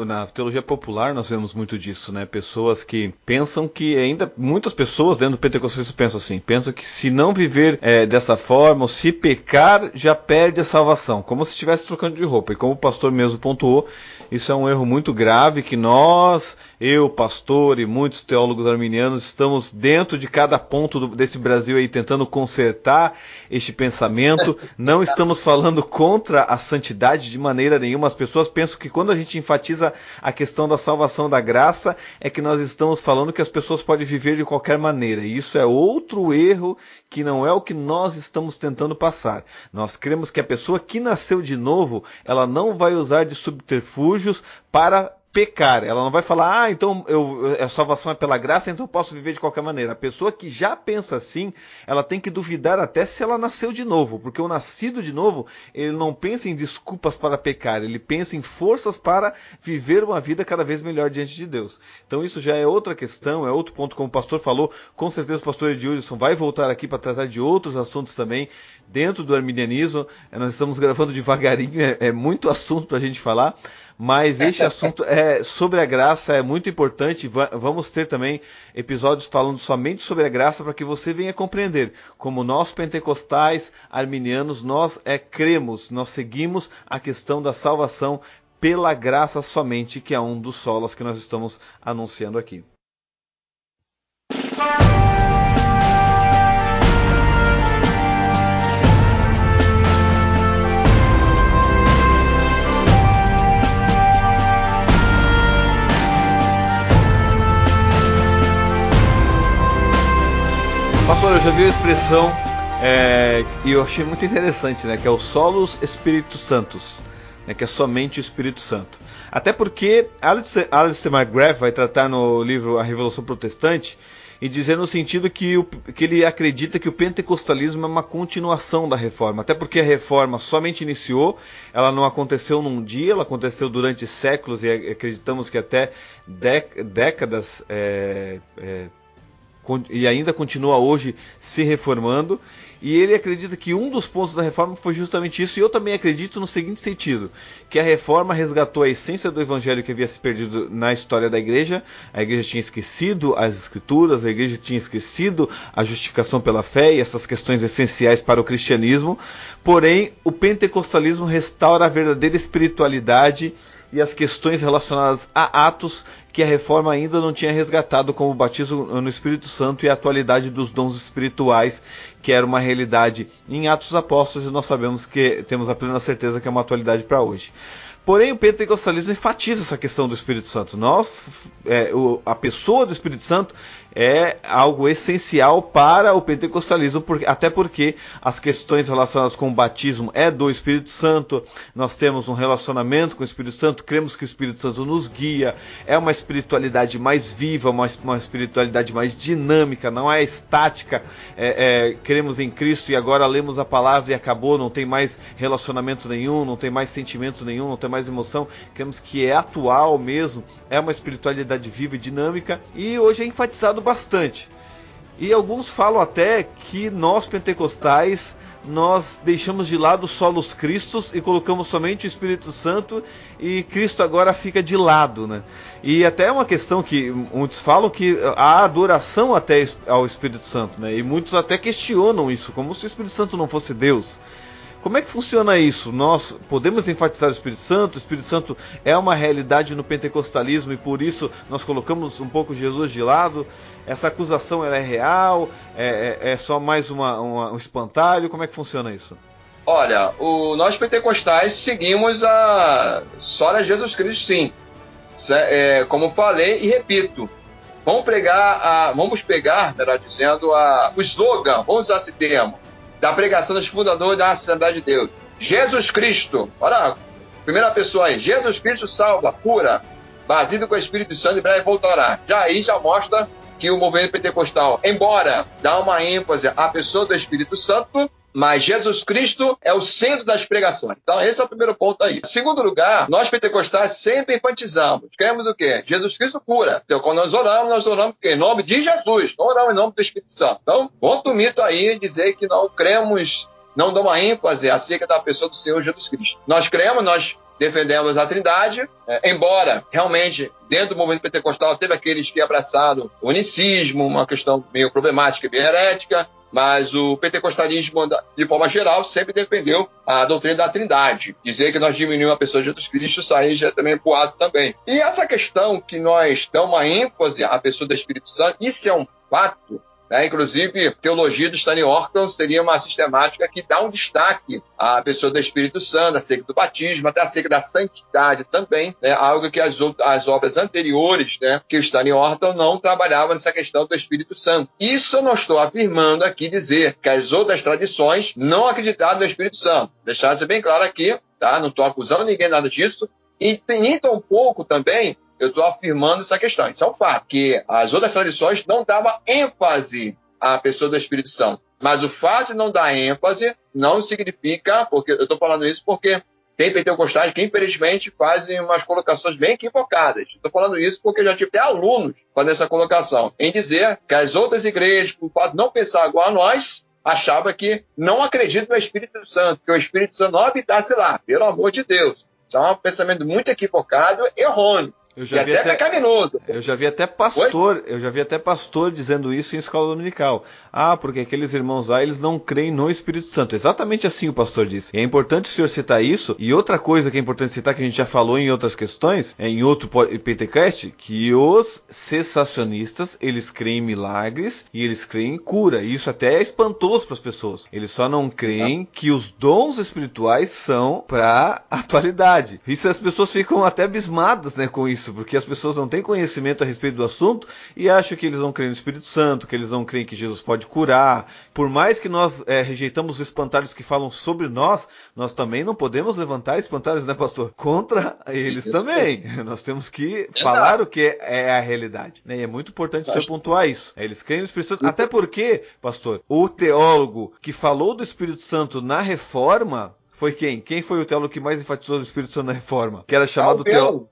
na teologia popular nós vemos muito disso, né? Pessoas que pensam que ainda, muitas pessoas dentro do pentecostalismo pensam que se não viver dessa forma, ou se pecar, já perde a salvação, como se estivesse trocando de roupa. E como o pastor mesmo pontuou, isso é um erro muito grave que eu, pastor e muitos teólogos arminianos, estamos dentro de cada ponto desse Brasil aí tentando consertar este pensamento. Não estamos falando contra a santidade de maneira nenhuma. As pessoas pensam que quando a gente enfatiza a questão da salvação da graça, é que nós estamos falando que as pessoas podem viver de qualquer maneira. E isso é outro erro que não é o que nós estamos tentando passar. Nós cremos que a pessoa que nasceu de novo, ela não vai usar de subterfúgios para pecar. Ela não vai falar, então a salvação é pela graça, então eu posso viver de qualquer maneira. A pessoa que já pensa assim, ela tem que duvidar até se ela nasceu de novo, porque o nascido de novo, ele não pensa em desculpas para pecar, ele pensa em forças para viver uma vida cada vez melhor diante de Deus. Então isso já é outra questão, é outro ponto, como o pastor falou. Com certeza o pastor Edilson vai voltar aqui para tratar de outros assuntos também dentro do arminianismo. Nós estamos gravando devagarinho, é muito assunto para a gente falar. Mas este assunto sobre a graça é muito importante. Vamos ter também episódios falando somente sobre a graça para que você venha compreender como nós pentecostais, arminianos, nós cremos, nós seguimos a questão da salvação pela graça somente, que é um dos solas que nós estamos anunciando aqui. Pastor, eu já vi a expressão e eu achei muito interessante, né? Que é o solos Espíritus Santos, né, que é somente o Espírito Santo. Até porque Alistair McGrath vai tratar no livro A Revolução Protestante e dizer no sentido que ele acredita que o pentecostalismo é uma continuação da reforma. Até porque a reforma somente iniciou, ela não aconteceu num dia, ela aconteceu durante séculos e acreditamos que até décadas e ainda continua hoje se reformando, e ele acredita que um dos pontos da reforma foi justamente isso, e eu também acredito no seguinte sentido, que a reforma resgatou a essência do evangelho que havia se perdido na história da igreja. A igreja tinha esquecido as escrituras, a igreja tinha esquecido a justificação pela fé e essas questões essenciais para o cristianismo, porém o pentecostalismo restaura a verdadeira espiritualidade e as questões relacionadas a atos que a reforma ainda não tinha resgatado, como o batismo no Espírito Santo e a atualidade dos dons espirituais, que era uma realidade em Atos dos Apóstolos, e nós sabemos que temos a plena certeza que é uma atualidade para hoje. Porém, o pentecostalismo enfatiza essa questão do Espírito Santo. A pessoa do Espírito Santo é algo essencial para o pentecostalismo, até porque as questões relacionadas com o batismo é do Espírito Santo. Nós temos um relacionamento com o Espírito Santo, cremos que o Espírito Santo nos guia, é uma espiritualidade mais viva, uma espiritualidade mais dinâmica, não é estática. Cremos em Cristo e agora lemos a palavra e acabou, não tem mais relacionamento nenhum, não tem mais sentimento nenhum, não tem mais emoção. Cremos que é atual mesmo, é uma espiritualidade viva e dinâmica, e hoje é enfatizado bastante. E alguns falam até que nós pentecostais, nós deixamos de lado solos Cristos e colocamos somente o Espírito Santo, e Cristo agora fica de lado, né? E até é uma questão que muitos falam que há adoração até ao Espírito Santo, né? E muitos até questionam isso, como se o Espírito Santo não fosse Deus. Como é que funciona isso? Nós podemos enfatizar o Espírito Santo é uma realidade no pentecostalismo e por isso nós colocamos um pouco Jesus de lado. Essa acusação ela é real? É só mais um espantalho? Como é que funciona isso? Olha, nós pentecostais seguimos só a Jesus Cristo, sim. Como falei e repito, vamos pegar, melhor dizendo, o slogan, vamos usar esse termo, da pregação dos fundadores da Assembleia de Deus. Jesus Cristo, olha, primeira pessoa aí, Jesus Cristo salva, cura, batido com o Espírito Santo, em breve voltará. Já mostra que o movimento pentecostal, embora dá uma ênfase à pessoa do Espírito Santo, mas Jesus Cristo é o centro das pregações. Então esse é o primeiro ponto aí. Segundo lugar, nós pentecostais sempre enfatizamos. Queremos o quê? Jesus Cristo cura. Então quando nós oramos o quê? Em nome de Jesus. Não oramos em nome do Espírito Santo. Então, outro mito aí dizer que não cremos não dão uma ênfase acerca da pessoa do Senhor Jesus Cristo. Nós cremos, nós defendemos a Trindade, embora realmente dentro do movimento pentecostal teve aqueles que abraçaram o unicismo, uma questão meio problemática e bem herética, mas o pentecostalismo, de forma geral, sempre defendeu a doutrina da Trindade. Dizer que nós diminuímos a pessoa de Jesus Cristo, isso aí já é também poado também. E essa questão que nós damos uma ênfase à pessoa do Espírito Santo, isso é um fato. Inclusive, teologia do Stanley Horton seria uma sistemática que dá um destaque à pessoa do Espírito Santo, acerca do batismo, até acerca da santidade também, algo que as obras anteriores, que o Stanley Horton não trabalhava nessa questão do Espírito Santo. Isso eu não estou afirmando aqui dizer que as outras tradições não acreditavam no Espírito Santo. Deixar isso bem claro aqui, tá? Não estou acusando ninguém nada disso, e nem tão pouco também eu estou afirmando essa questão. Isso é um fato, que as outras tradições não davam ênfase à pessoa do Espírito Santo. Mas o fato de não dar ênfase não significa, porque eu estou falando isso porque tem pentecostais que, infelizmente, fazem umas colocações bem equivocadas. Estou falando isso porque eu já tive até alunos fazendo essa colocação, em dizer que as outras igrejas, por fato de não pensar igual a nós, achavam que não acreditam no Espírito Santo, que o Espírito Santo não habitasse lá, pelo amor de Deus. Isso é um pensamento muito equivocado, errôneo. E até pecaminoso. Eu já vi até pastor dizendo isso em escola dominical. Porque aqueles irmãos lá, eles não creem no Espírito Santo. Exatamente assim o pastor disse. E é importante o senhor citar isso. E outra coisa que é importante citar, que a gente já falou em outras questões, em outro Pentecast, que os cessacionistas, eles creem em milagres e eles creem em cura. E isso até é espantoso para as pessoas. Eles só não creem que os dons espirituais são para a atualidade. Isso as pessoas ficam até abismadas, com isso. Porque as pessoas não têm conhecimento a respeito do assunto e acham que eles não creem no Espírito Santo, que eles não creem que Jesus pode curar. Por mais que nós rejeitamos os espantalhos que falam sobre nós também não podemos levantar espantalhos, pastor? Contra eles também. Nós temos que falar o que é a realidade. E é muito importante você pontuar isso. Eles creem no Espírito Santo. Até porque, pastor, o teólogo que falou do Espírito Santo na Reforma foi quem? Quem foi o teólogo que mais enfatizou o Espírito Santo na Reforma? Que era chamado teólogo.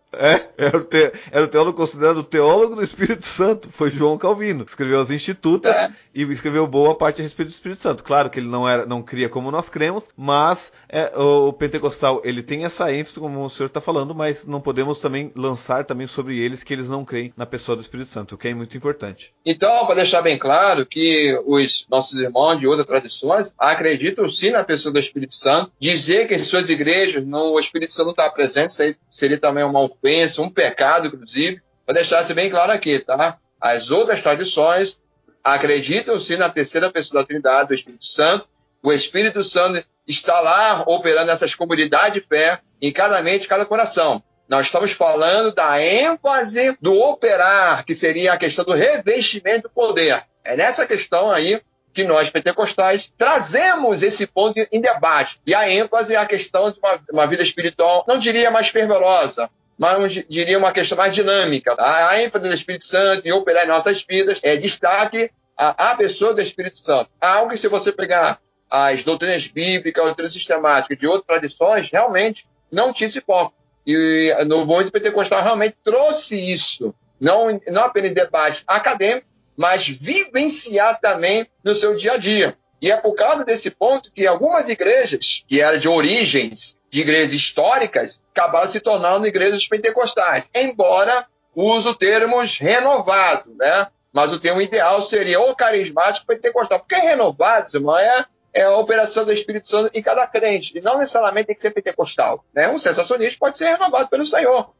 Era o teólogo considerado o teólogo do Espírito Santo. Foi João Calvino. Escreveu as Institutas e escreveu boa parte a respeito do Espírito Santo. Claro que ele não cria como nós cremos, mas o pentecostal ele tem essa ênfase, como o senhor está falando, mas não podemos também lançar também sobre eles que eles não creem na pessoa do Espírito Santo, o que é muito importante. Então, para deixar bem claro que os nossos irmãos de outras tradições acreditam sim na pessoa do Espírito Santo. Dizer que em suas igrejas o Espírito Santo não está presente, isso aí seria também uma ofensa, um pecado, inclusive. Para deixar isso bem claro aqui, tá? As outras tradições acreditam sim na terceira pessoa da Trindade, do Espírito Santo. O Espírito Santo está lá operando essas comunidades de fé em cada mente, em cada coração. Nós estamos falando da ênfase do operar, que seria a questão do revestimento do poder. É nessa questão aí que nós, pentecostais, trazemos esse ponto em debate. E a ênfase é a questão de uma vida espiritual, não diria mais fervorosa, mas diria uma questão mais dinâmica. A ênfase do Espírito Santo em operar em nossas vidas é destaque a pessoa do Espírito Santo. Algo que, se você pegar as doutrinas bíblicas, doutrinas sistemáticas de outras tradições, realmente não tinha esse foco. E no movimento pentecostal realmente trouxe isso, não apenas em debate acadêmico, mas vivenciar também no seu dia a dia. E é por causa desse ponto que algumas igrejas, que eram de origens de igrejas históricas, acabaram se tornando igrejas pentecostais, embora use termos renovado, Mas o termo ideal seria o carismático pentecostal. Porque renovado, irmão, é a operação do Espírito Santo em cada crente. E não necessariamente tem que ser pentecostal. Um sensacionista pode ser renovado pelo Senhor.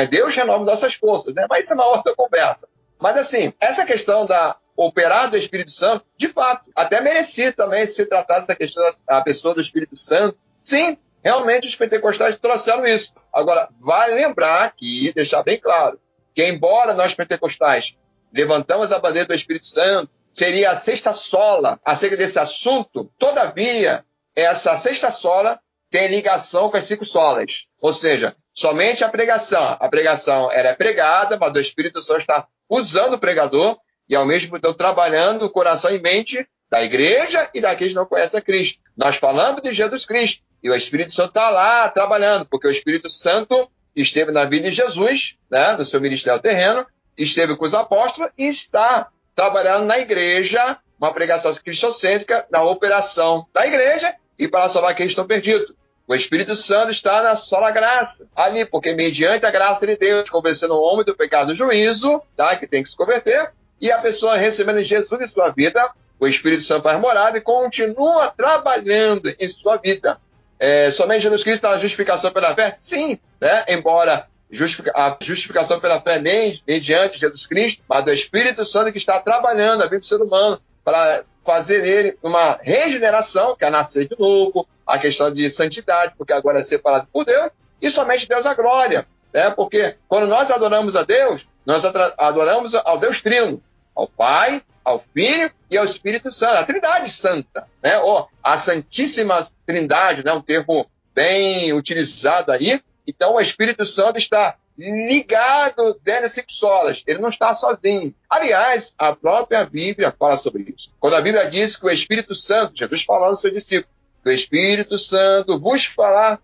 Deus renova nossas forças, mas isso é uma outra conversa. Mas assim, essa questão da operar do Espírito Santo, de fato, até merecia também se tratar dessa questão da pessoa do Espírito Santo. Sim, realmente os pentecostais trouxeram isso. Agora, vale lembrar aqui, deixar bem claro, que embora nós pentecostais levantamos a bandeira do Espírito Santo, seria a sexta sola acerca desse assunto, todavia, essa sexta sola tem ligação com as 5 solas. Ou seja, somente a pregação. A pregação era pregada, mas o Espírito Santo está usando o pregador e, ao mesmo tempo, trabalhando o coração e mente da igreja e daqueles que não conhecem a Cristo. Nós falamos de Jesus Cristo e o Espírito Santo está lá trabalhando, porque o Espírito Santo esteve na vida de Jesus, no seu ministério terreno, esteve com os apóstolos e está trabalhando na igreja, uma pregação cristocêntrica, na operação da igreja e para salvar aqueles que estão perdidos. O Espírito Santo está na sola graça, ali, porque mediante a graça de Deus, convencendo o homem do pecado do juízo, tá? Que tem que se converter, e a pessoa recebendo Jesus em sua vida, o Espírito Santo faz morada e continua trabalhando em sua vida. Somente Jesus Cristo está na justificação pela fé? Sim, né? Embora a justificação pela fé nem mediante Jesus Cristo, mas do Espírito Santo que está trabalhando na vida do ser humano para fazer nele uma regeneração, que é nascer de novo, a questão de santidade, porque agora é separado por Deus, e somente Deus a glória. Né? Porque quando nós adoramos a Deus, nós adoramos ao Deus Trino, ao Pai, ao Filho e ao Espírito Santo, a Trindade Santa, né? Ou a Santíssima Trindade, né? Um termo bem utilizado aí. Então, o Espírito Santo está ligado dentro das 5 solas. Ele não está sozinho. Aliás, a própria Bíblia fala sobre isso. Quando a Bíblia diz que o Espírito Santo, Jesus falando aos seus discípulos, que o Espírito Santo vos fará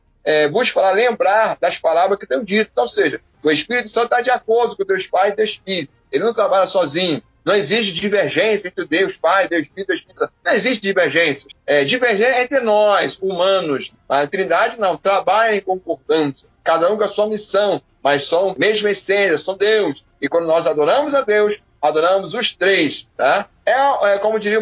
lembrar das palavras que tenho dito. Então, ou seja, o Espírito Santo está de acordo com Deus Pai e Deus Filho. Ele não trabalha sozinho. Não existe divergência entre Deus Pai, Deus Filho e Deus Espírito Santo. Não existe divergência. Divergência entre nós, humanos. A Trindade não. Trabalha em concordância. Cada um com a sua missão. Mas são a mesma essência, são Deus. E quando nós adoramos a Deus, adoramos os 3. Tá? Como diria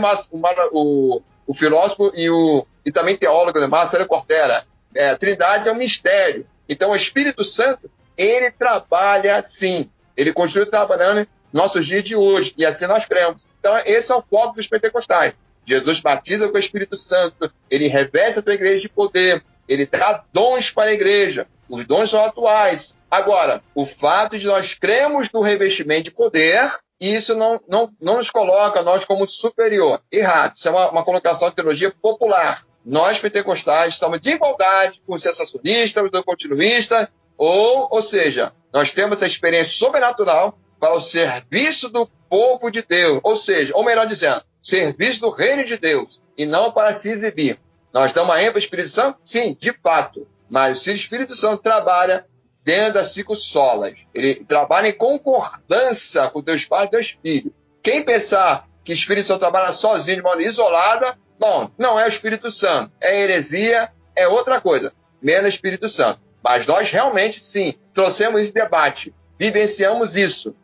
o filósofo e também teólogo, né? Marcelo Cortella. A Trindade é um mistério. Então o Espírito Santo, ele trabalha sim. Ele continua trabalhando em nossos dias de hoje. E assim nós cremos. Então esse é o foco dos pentecostais. Jesus batiza com o Espírito Santo. Ele reveste a tua igreja de poder. Ele dá dons para a igreja. Os dons são atuais. Agora, o fato de nós cremos no revestimento de poder, isso não nos coloca nós como superior. Errado. Isso é uma colocação de teologia popular. Nós, pentecostais, estamos de igualdade com os sensacionistas, os continuistas, ou seja, nós temos essa experiência sobrenatural para o serviço do povo de Deus. Ou seja, ou melhor dizendo, serviço do reino de Deus, e não para se exibir. Nós damos a ênfase ao Espírito Santo? Sim, de fato. Mas o Espírito Santo trabalha dentro das 5 solas. Ele trabalha em concordância com Deus Pai e Deus Filho. Quem pensar que o Espírito Santo trabalha sozinho, de maneira isolada, bom, não é o Espírito Santo. É heresia, é outra coisa. Menos Espírito Santo. Mas nós realmente, sim, trouxemos esse debate. Vivenciamos isso.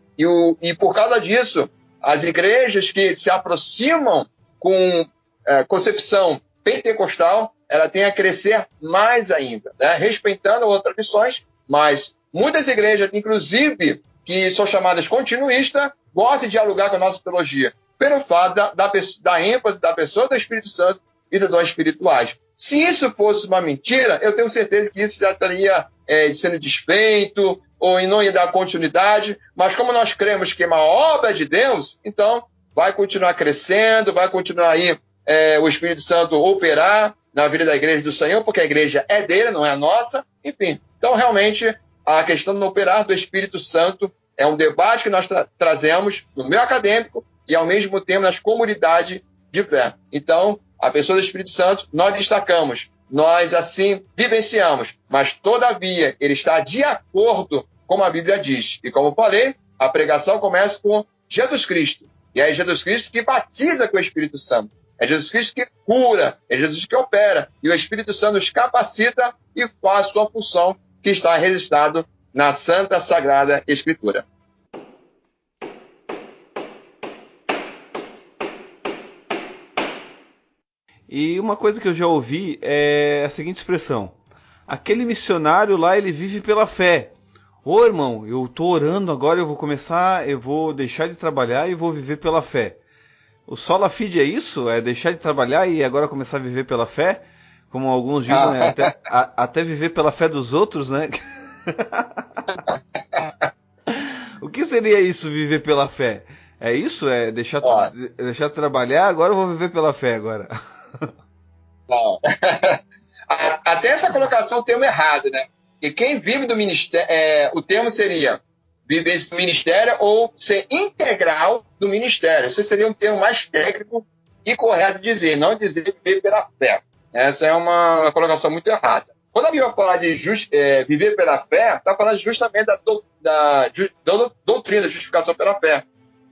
E por causa disso, as igrejas que se aproximam com concepção pentecostal, ela tem a crescer mais ainda, né? Respeitando outras tradições, mas muitas igrejas, inclusive, que são chamadas continuistas, gostam de dialogar com a nossa teologia, pelo fato da ênfase da pessoa do Espírito Santo e dos dons espirituais. Se isso fosse uma mentira, eu tenho certeza que isso já estaria sendo desfeito, ou não ia dar continuidade, mas como nós cremos que é uma obra de Deus, então vai continuar crescendo, vai continuar aí o Espírito Santo operar na vida da igreja do Senhor, porque a igreja é dele, não é a nossa, enfim. Então, realmente, a questão do operar do Espírito Santo é um debate que nós trazemos no meio acadêmico e, ao mesmo tempo, nas comunidades de fé. Então, a pessoa do Espírito Santo, nós destacamos, nós, assim, vivenciamos, mas, todavia, ele está de acordo com como a Bíblia diz. E, como falei, a pregação começa com Jesus Cristo. E é Jesus Cristo que batiza com o Espírito Santo. É Jesus Cristo que cura, é Jesus que opera. E o Espírito Santo nos capacita e faz sua função que está registrado na Santa Sagrada Escritura. E uma coisa que eu já ouvi é a seguinte expressão: aquele missionário lá, ele vive pela fé. Ô irmão, eu estou orando agora, eu vou deixar de trabalhar e vou viver pela fé. O sola fide é isso? É deixar de trabalhar e agora começar a viver pela fé? Como alguns dizem, né? até viver pela fé dos outros, né? O que seria isso, viver pela fé? É isso? É deixar de trabalhar, agora eu vou viver pela fé agora. Não. Até essa colocação é o termo errado, né? E quem vive do ministério, o termo seria viver do ministério ou ser integral do ministério. Esse seria um termo mais técnico e correto de dizer, não dizer viver pela fé. Essa é uma colocação muito errada. Quando a Bíblia fala de viver pela fé, está falando justamente da doutrina da justificação pela fé,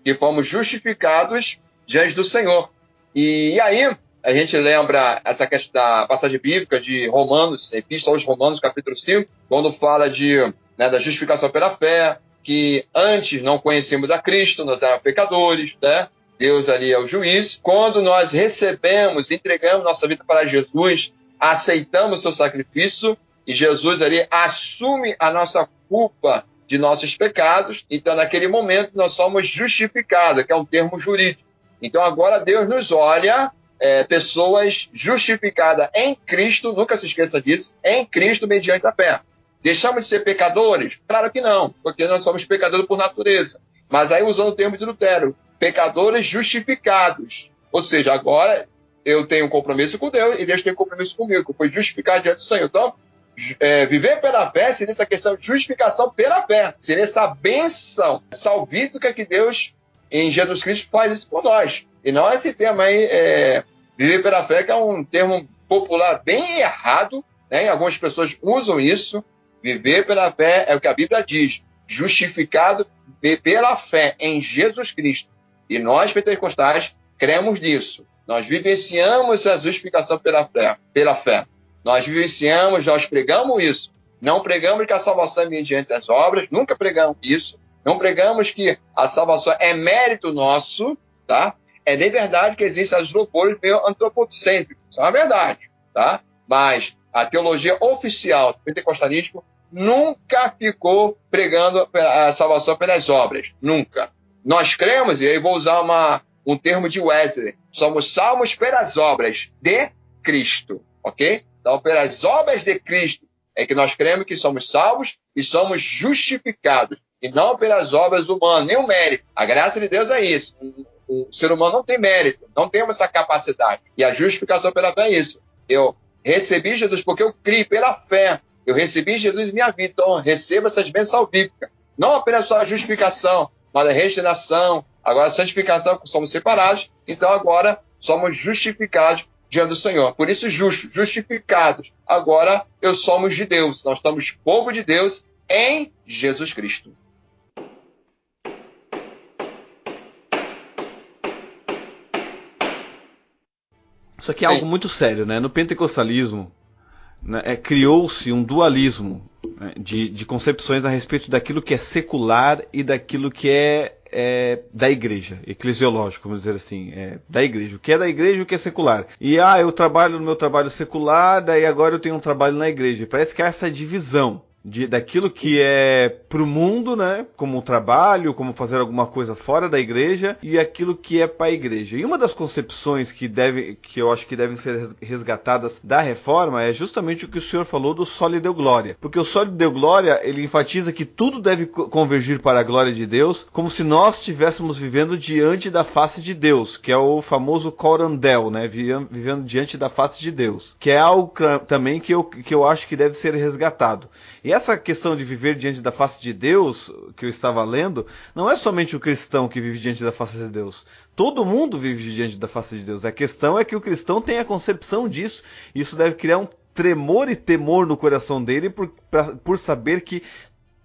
que fomos justificados diante do Senhor. E aí, a gente lembra essa questão da passagem bíblica de Romanos, Epístola aos Romanos, capítulo 5, quando fala da justificação pela fé, que antes não conhecemos a Cristo, nós éramos pecadores, né? Deus ali é o juiz. Quando nós recebemos, entregamos nossa vida para Jesus, aceitamos o seu sacrifício, e Jesus ali assume a nossa culpa de nossos pecados, então naquele momento nós somos justificados, que é um termo jurídico. Então agora Deus nos olha, pessoas justificadas em Cristo, nunca se esqueça disso, em Cristo mediante a fé. Deixamos de ser pecadores? Claro que não, porque nós somos pecadores por natureza. Mas aí usando o termo de Lutero, pecadores justificados. Ou seja, agora eu tenho um compromisso com Deus e Deus tem um compromisso comigo, que foi justificado diante do Senhor. Então, viver pela fé seria essa questão de justificação pela fé. Seria essa bênção salvífica que Deus, em Jesus Cristo, faz isso por nós. E não esse termo aí, viver pela fé, que é um termo popular bem errado, né? Algumas pessoas usam isso. Viver pela fé é o que a Bíblia diz, justificado pela fé em Jesus Cristo. E nós, pentecostais, cremos nisso. Nós vivenciamos a justificação pela fé. Nós vivenciamos, nós pregamos isso. Não pregamos que a salvação é mediante as obras, nunca pregamos isso. Não pregamos que a salvação é mérito nosso, tá? É de verdade que existem as louvores meio antropocêntricos, isso é uma verdade, tá? Mas a teologia oficial do pentecostalismo nunca ficou pregando a salvação pelas obras. Nunca. Nós cremos, e aí vou usar um termo de Wesley, somos salvos pelas obras de Cristo, ok? Então, pelas obras de Cristo é que nós cremos que somos salvos e somos justificados, e não pelas obras humanas, nem o mérito. A graça de Deus é isso. O ser humano não tem mérito, não tem essa capacidade. E a justificação pela fé é isso. Eu recebi Jesus porque eu criei pela fé. Eu recebi Jesus em minha vida, então receba essas bênçãos salvíficas. Não apenas só a justificação, mas a regeneração, agora a santificação, somos separados, então agora somos justificados diante do Senhor. Por isso, justificados. Agora eu somos de Deus, nós somos povo de Deus em Jesus Cristo. Isso aqui é algo muito sério, né? No pentecostalismo, né, criou-se um dualismo, né, de concepções a respeito daquilo que é secular e daquilo que é da igreja, eclesiológico, vamos dizer assim, da igreja. O que é da igreja e o que é secular. E eu trabalho no meu trabalho secular, daí agora eu tenho um trabalho na igreja. Parece que há essa divisão daquilo que é pro mundo, né, como trabalho, como fazer alguma coisa fora da igreja, e aquilo que é para a igreja. E uma das concepções que eu acho que devem ser resgatadas da reforma é justamente o que o senhor falou do soli Deo Glória. Porque o soli Deo Glória, ele enfatiza que tudo deve convergir para a glória de Deus, como se nós estivéssemos vivendo diante da face de Deus, que é o famoso coram Deo, né, vivendo diante da face de Deus, que é algo também que eu acho que deve ser resgatado. E essa questão de viver diante da face de Deus, que eu estava lendo, não é somente o cristão que vive diante da face de Deus. Todo mundo vive diante da face de Deus. A questão é que o cristão tem a concepção disso. E isso deve criar um tremor e temor no coração dele por saber que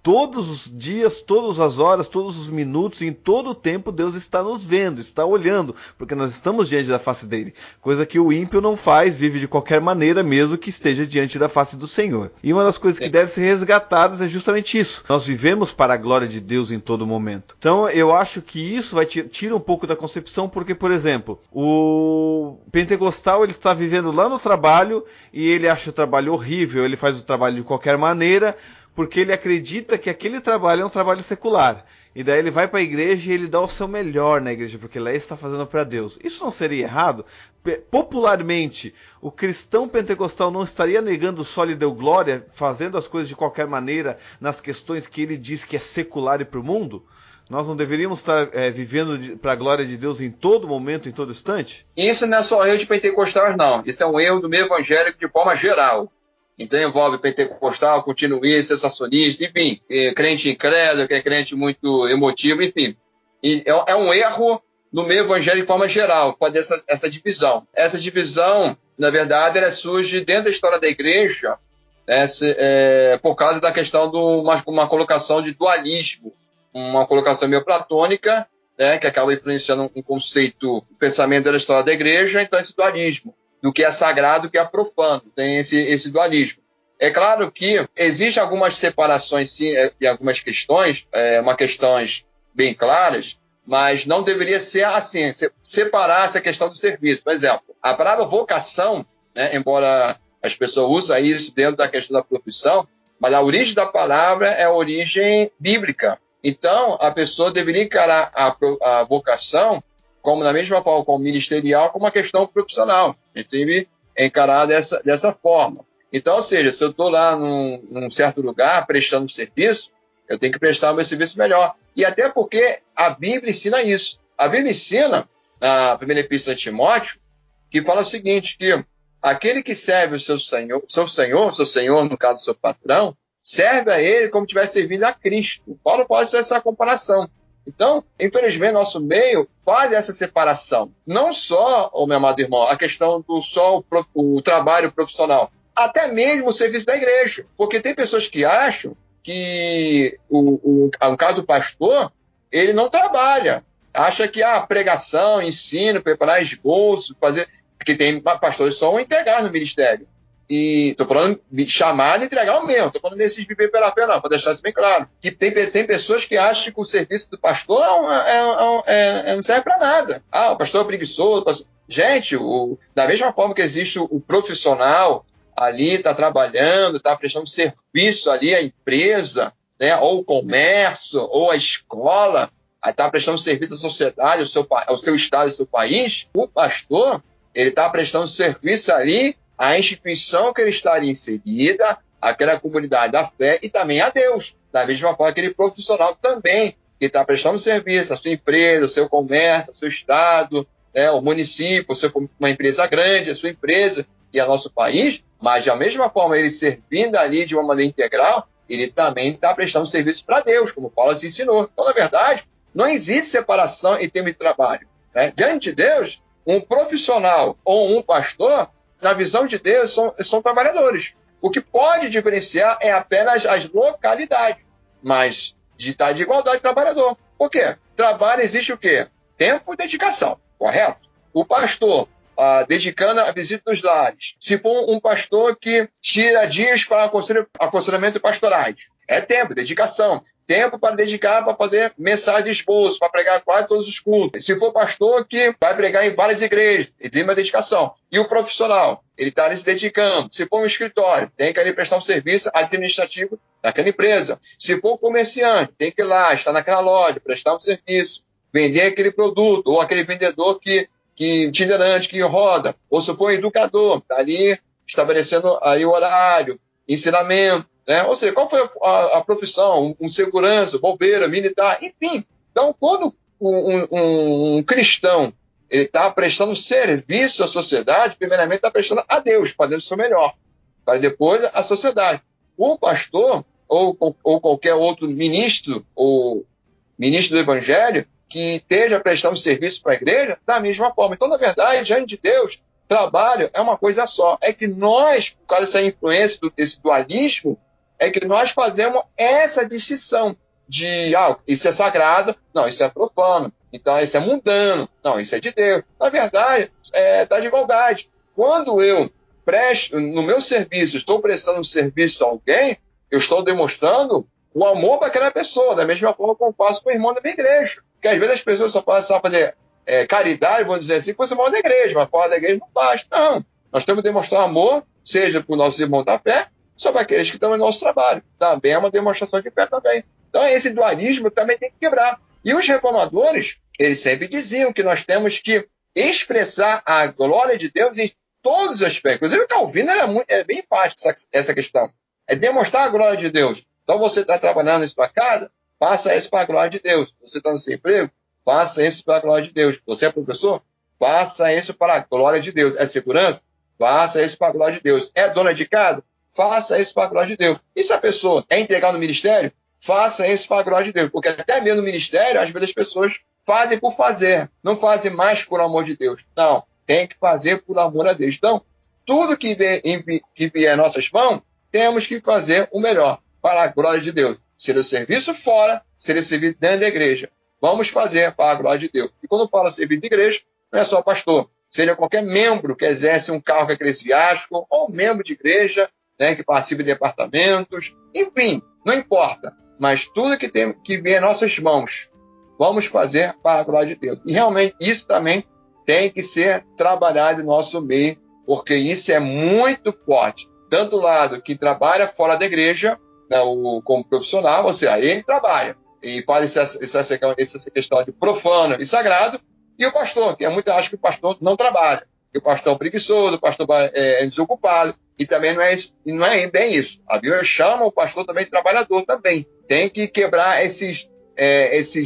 todos os dias, todas as horas, todos os minutos, em todo o tempo, Deus está nos vendo, está olhando, porque nós estamos diante da face dele. Coisa que o ímpio não faz, vive de qualquer maneira, mesmo que esteja diante da face do Senhor. E uma das coisas que deve ser resgatadas é justamente isso. Nós vivemos para a glória de Deus em todo momento. Então, eu acho que isso tira um pouco da concepção, porque, por exemplo, o pentecostal, ele está vivendo lá no trabalho, e ele acha o trabalho horrível, ele faz o trabalho de qualquer maneira, porque ele acredita que aquele trabalho é um trabalho secular. E daí ele vai para a igreja e ele dá o seu melhor na igreja, porque lá ele está fazendo para Deus. Isso não seria errado? Popularmente, o cristão pentecostal não estaria negando o soli Deo Glória, fazendo as coisas de qualquer maneira, nas questões que ele diz que é secular e para o mundo? Nós não deveríamos estar vivendo para a glória de Deus em todo momento, em todo instante? Isso não é só erro de pentecostais, não. Isso é um erro do meio evangélico de forma geral. Então envolve pentecostal, continuista, sensacionista, enfim, crente incrédulo, que é crente muito emotivo, enfim. E é um erro no meio evangélico de forma geral, pode ter essa divisão. Essa divisão, na verdade, ela surge dentro da história da igreja, por causa da questão de uma colocação de dualismo, uma colocação meio platônica, né, que acaba influenciando um conceito, um pensamento da história da igreja, então esse dualismo, do que é sagrado, do que é profano, tem esse dualismo. É claro que existem algumas separações, sim, e algumas questões, questões bem claras, mas não deveria ser assim, separar essa questão do serviço. Por exemplo, a palavra vocação, né, embora as pessoas usem isso dentro da questão da profissão, mas a origem da palavra é a origem bíblica. Então, a pessoa deveria encarar a vocação como, na mesma forma, como ministerial, como uma questão profissional. Ele deve encarar dessa forma. Então, ou seja, se eu estou lá num certo lugar prestando serviço, eu tenho que prestar o meu serviço melhor. E até porque a Bíblia ensina isso. A Bíblia ensina, na primeira epístola de Timóteo, que fala o seguinte, que aquele que serve o seu senhor, no caso, o seu patrão, serve a ele como se estivesse servindo a Cristo. Paulo pode fazer essa comparação. Então, infelizmente, nosso meio faz essa separação. Não só, meu amado irmão, a questão do só o trabalho profissional, até mesmo o serviço da igreja. Porque tem pessoas que acham que, no caso do pastor, ele não trabalha. Acha que a pregação, ensino, preparar esboço, fazer... Porque tem pastores que são integrais no ministério. E estou falando de chamar e entregar o mesmo. Estou falando desses viver pela fé, não, para deixar isso bem claro. Que tem pessoas que acham que o serviço do pastor não serve para nada. O pastor é preguiçoso. Gente, da mesma forma que existe o profissional ali, está trabalhando, está prestando serviço ali à empresa, né, ou o comércio, ou a escola, está prestando serviço à sociedade, ao seu estado, ao seu país, o pastor, ele está prestando serviço ali à instituição que ele estaria inserida, àquela comunidade da fé e também a Deus. Da mesma forma, aquele profissional também, que está prestando serviço à sua empresa, ao seu comércio, ao seu estado, né, ao município, se for uma empresa grande, a sua empresa e ao nosso país, mas da mesma forma, ele servindo ali de uma maneira integral, ele também está prestando serviço para Deus, como Paulo se ensinou. Então, na verdade, não existe separação em termos de trabalho, né? Diante de Deus, um profissional ou um pastor, na visão de Deus, são trabalhadores. O que pode diferenciar é apenas as localidades, mas está de igualdade de trabalhador. Por quê? Trabalho existe o quê? Tempo e dedicação, correto? O pastor, dedicando a visita nos lares. Se for um pastor que tira dias para aconselhamento pastorais, é tempo, dedicação. Tempo para dedicar para fazer mensagem de esboço, para pregar quase todos os cultos. Se for pastor que vai pregar em várias igrejas, ele tem uma dedicação. E o profissional, ele está ali se dedicando. Se for um escritório, tem que ali prestar um serviço administrativo naquela empresa. Se for um comerciante, tem que ir lá, estar naquela loja, prestar um serviço, vender aquele produto, ou aquele vendedor que itinerante, que roda. Ou se for um educador, está ali estabelecendo aí o horário, ensinamento. Né? Ou seja, qual foi a profissão? Um segurança, bombeiro, militar, enfim. Então, quando um cristão ele está prestando serviço à sociedade, primeiramente está prestando a Deus, fazendo o seu melhor, para depois a sociedade. O pastor, ou qualquer outro ministro, ou ministro do Evangelho, que esteja prestando serviço para a igreja, da mesma forma. Então, na verdade, diante de Deus, trabalho é uma coisa só. É que nós, por causa dessa influência desse dualismo, é que nós fazemos essa distinção de, isso é sagrado, não, isso é profano, então isso é mundano, não, isso é de Deus. Na verdade, está de igualdade. Quando eu presto, no meu serviço, estou prestando um serviço a alguém, eu estou demonstrando o amor para aquela pessoa, da mesma forma como eu faço com o irmão da minha igreja. Porque às vezes as pessoas só passam a fazer caridade, vamos dizer assim, com esse irmão da igreja, mas fora da igreja não basta. Não, nós temos que demonstrar amor, seja para os nossos irmãos da fé, sobre aqueles que estão no nosso trabalho. Também é uma demonstração de fé também. Então, esse dualismo também tem que quebrar. E os reformadores, eles sempre diziam que nós temos que expressar a glória de Deus em todos os aspectos. Inclusive, o Calvino é bem fácil essa questão. É demonstrar a glória de Deus. Então, você está trabalhando em sua casa, faça isso para a glória de Deus. Você está no seu emprego, faça isso para a glória de Deus. Você é professor, faça isso para a glória de Deus. É segurança? Faça isso para a glória de Deus. É dona de casa? Faça isso para a glória de Deus. E se a pessoa é integral no ministério, faça isso para a glória de Deus. Porque até mesmo no ministério, às vezes as pessoas fazem por fazer, não fazem mais por amor de Deus. Não, tem que fazer por amor a Deus. Então, tudo que vier em nossas mãos, temos que fazer o melhor para a glória de Deus. Seja o serviço fora, seja o serviço dentro da igreja. vamos fazer para a glória de Deus. E quando fala servir de igreja, não é só pastor, seja qualquer membro que exerce um cargo eclesiástico, ou membro de igreja, né, que participa de departamentos, enfim, não importa. Mas tudo que tem que vir em nossas mãos, vamos fazer para a glória de Deus. E realmente isso também tem que ser trabalhado em nosso meio, porque isso é muito forte. Tanto do lado que trabalha fora da igreja, né, como profissional, ou seja, ele trabalha e faz essa questão de profano e sagrado, e o pastor, que muita acha que o pastor não trabalha, que o pastor é um preguiçoso, o pastor é desocupado, e também não é bem isso. A Bíblia chama o pastor também de trabalhador também. Tem que quebrar esses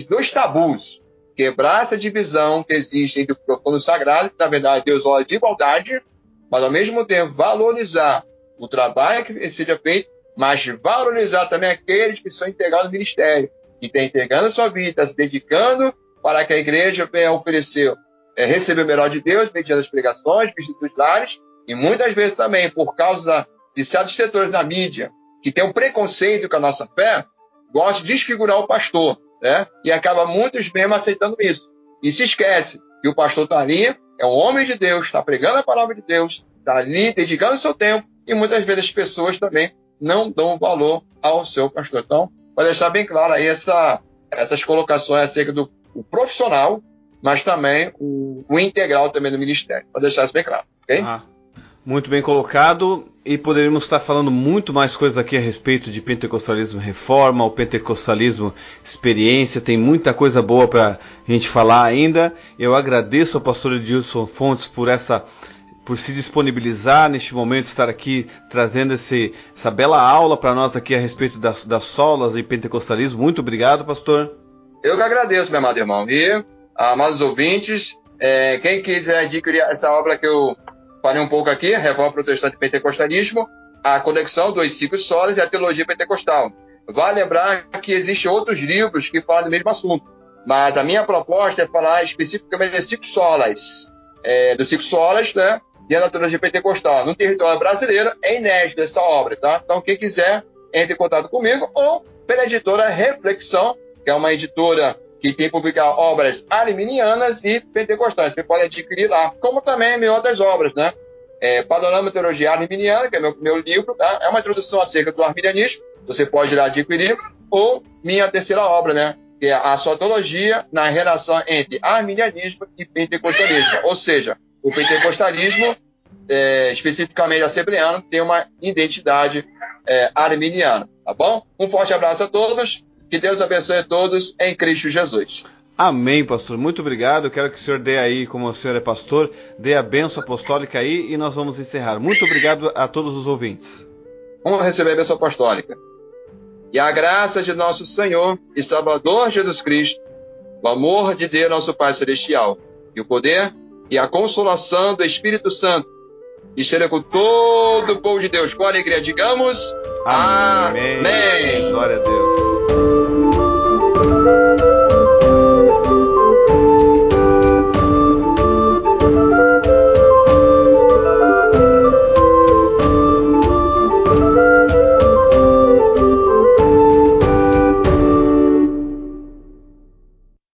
dois tabus, quebrar essa divisão que existe entre o profano e o sagrado, que na verdade Deus olha de igualdade, mas ao mesmo tempo valorizar o trabalho que seja feito, mas valorizar também aqueles que são integrados no ministério, que estão entregando a sua vida, se dedicando para que a igreja venha oferecer, receber o melhor de Deus, mediante as pregações, visitas lares, e muitas vezes também, por causa de certos setores na mídia, que tem um preconceito com a nossa fé, gostam de desfigurar o pastor, né? E acaba muitos mesmo aceitando isso. E se esquece que o pastor está ali, é um homem de Deus, está pregando a palavra de Deus, está ali dedicando o seu tempo, e muitas vezes as pessoas também não dão valor ao seu pastor. Então, para deixar bem claro aí essas colocações acerca do profissional, mas também o integral também do ministério. Para deixar isso bem claro, ok? Muito bem colocado, e poderíamos estar falando muito mais coisas aqui a respeito de pentecostalismo reforma, o pentecostalismo experiência, tem muita coisa boa para a gente falar ainda. Eu agradeço ao pastor Edilson Fontes por se disponibilizar neste momento, estar aqui trazendo essa bela aula para nós aqui a respeito das solas e pentecostalismo. Muito obrigado, pastor. Eu que agradeço, meu amado irmão. E, amados ouvintes, quem quiser adquirir essa obra que eu falei um pouco aqui, Reforma Protestante e Pentecostalismo, a Conexão dos Ciclos Solas e a Teologia Pentecostal. Vale lembrar que existem outros livros que falam do mesmo assunto, mas a minha proposta é falar especificamente dos ciclos solas, dos ciclos solas, né, e a Teologia Pentecostal. No território brasileiro é inédito essa obra, tá? Então quem quiser, entre em contato comigo ou pela editora Reflexão, que é uma editora que tem publicado obras arminianas e pentecostais. Você pode adquirir lá, como também em outras obras, né? Panorama Teologia Arminiana, que é meu livro, tá? É uma introdução acerca do arminianismo, você pode ir lá adquirir, ou minha terceira obra, né? Que é a Sotologia na relação entre arminianismo e pentecostalismo. Ou seja, o pentecostalismo, especificamente assembleano, tem uma identidade arminiana, tá bom? Um forte abraço a todos. Que Deus abençoe a todos em Cristo Jesus. Amém, pastor. Muito obrigado. Eu quero que o senhor dê aí, como o senhor é pastor, dê a bênção apostólica aí e nós vamos encerrar. Muito obrigado a todos os ouvintes. Vamos receber a bênção apostólica. E a graça de nosso Senhor e Salvador Jesus Cristo, o amor de Deus, nosso Pai Celestial, e o poder e a consolação do Espírito Santo, esteja com todo o povo de Deus. Com alegria, digamos: Amém. Amém. Glória a Deus.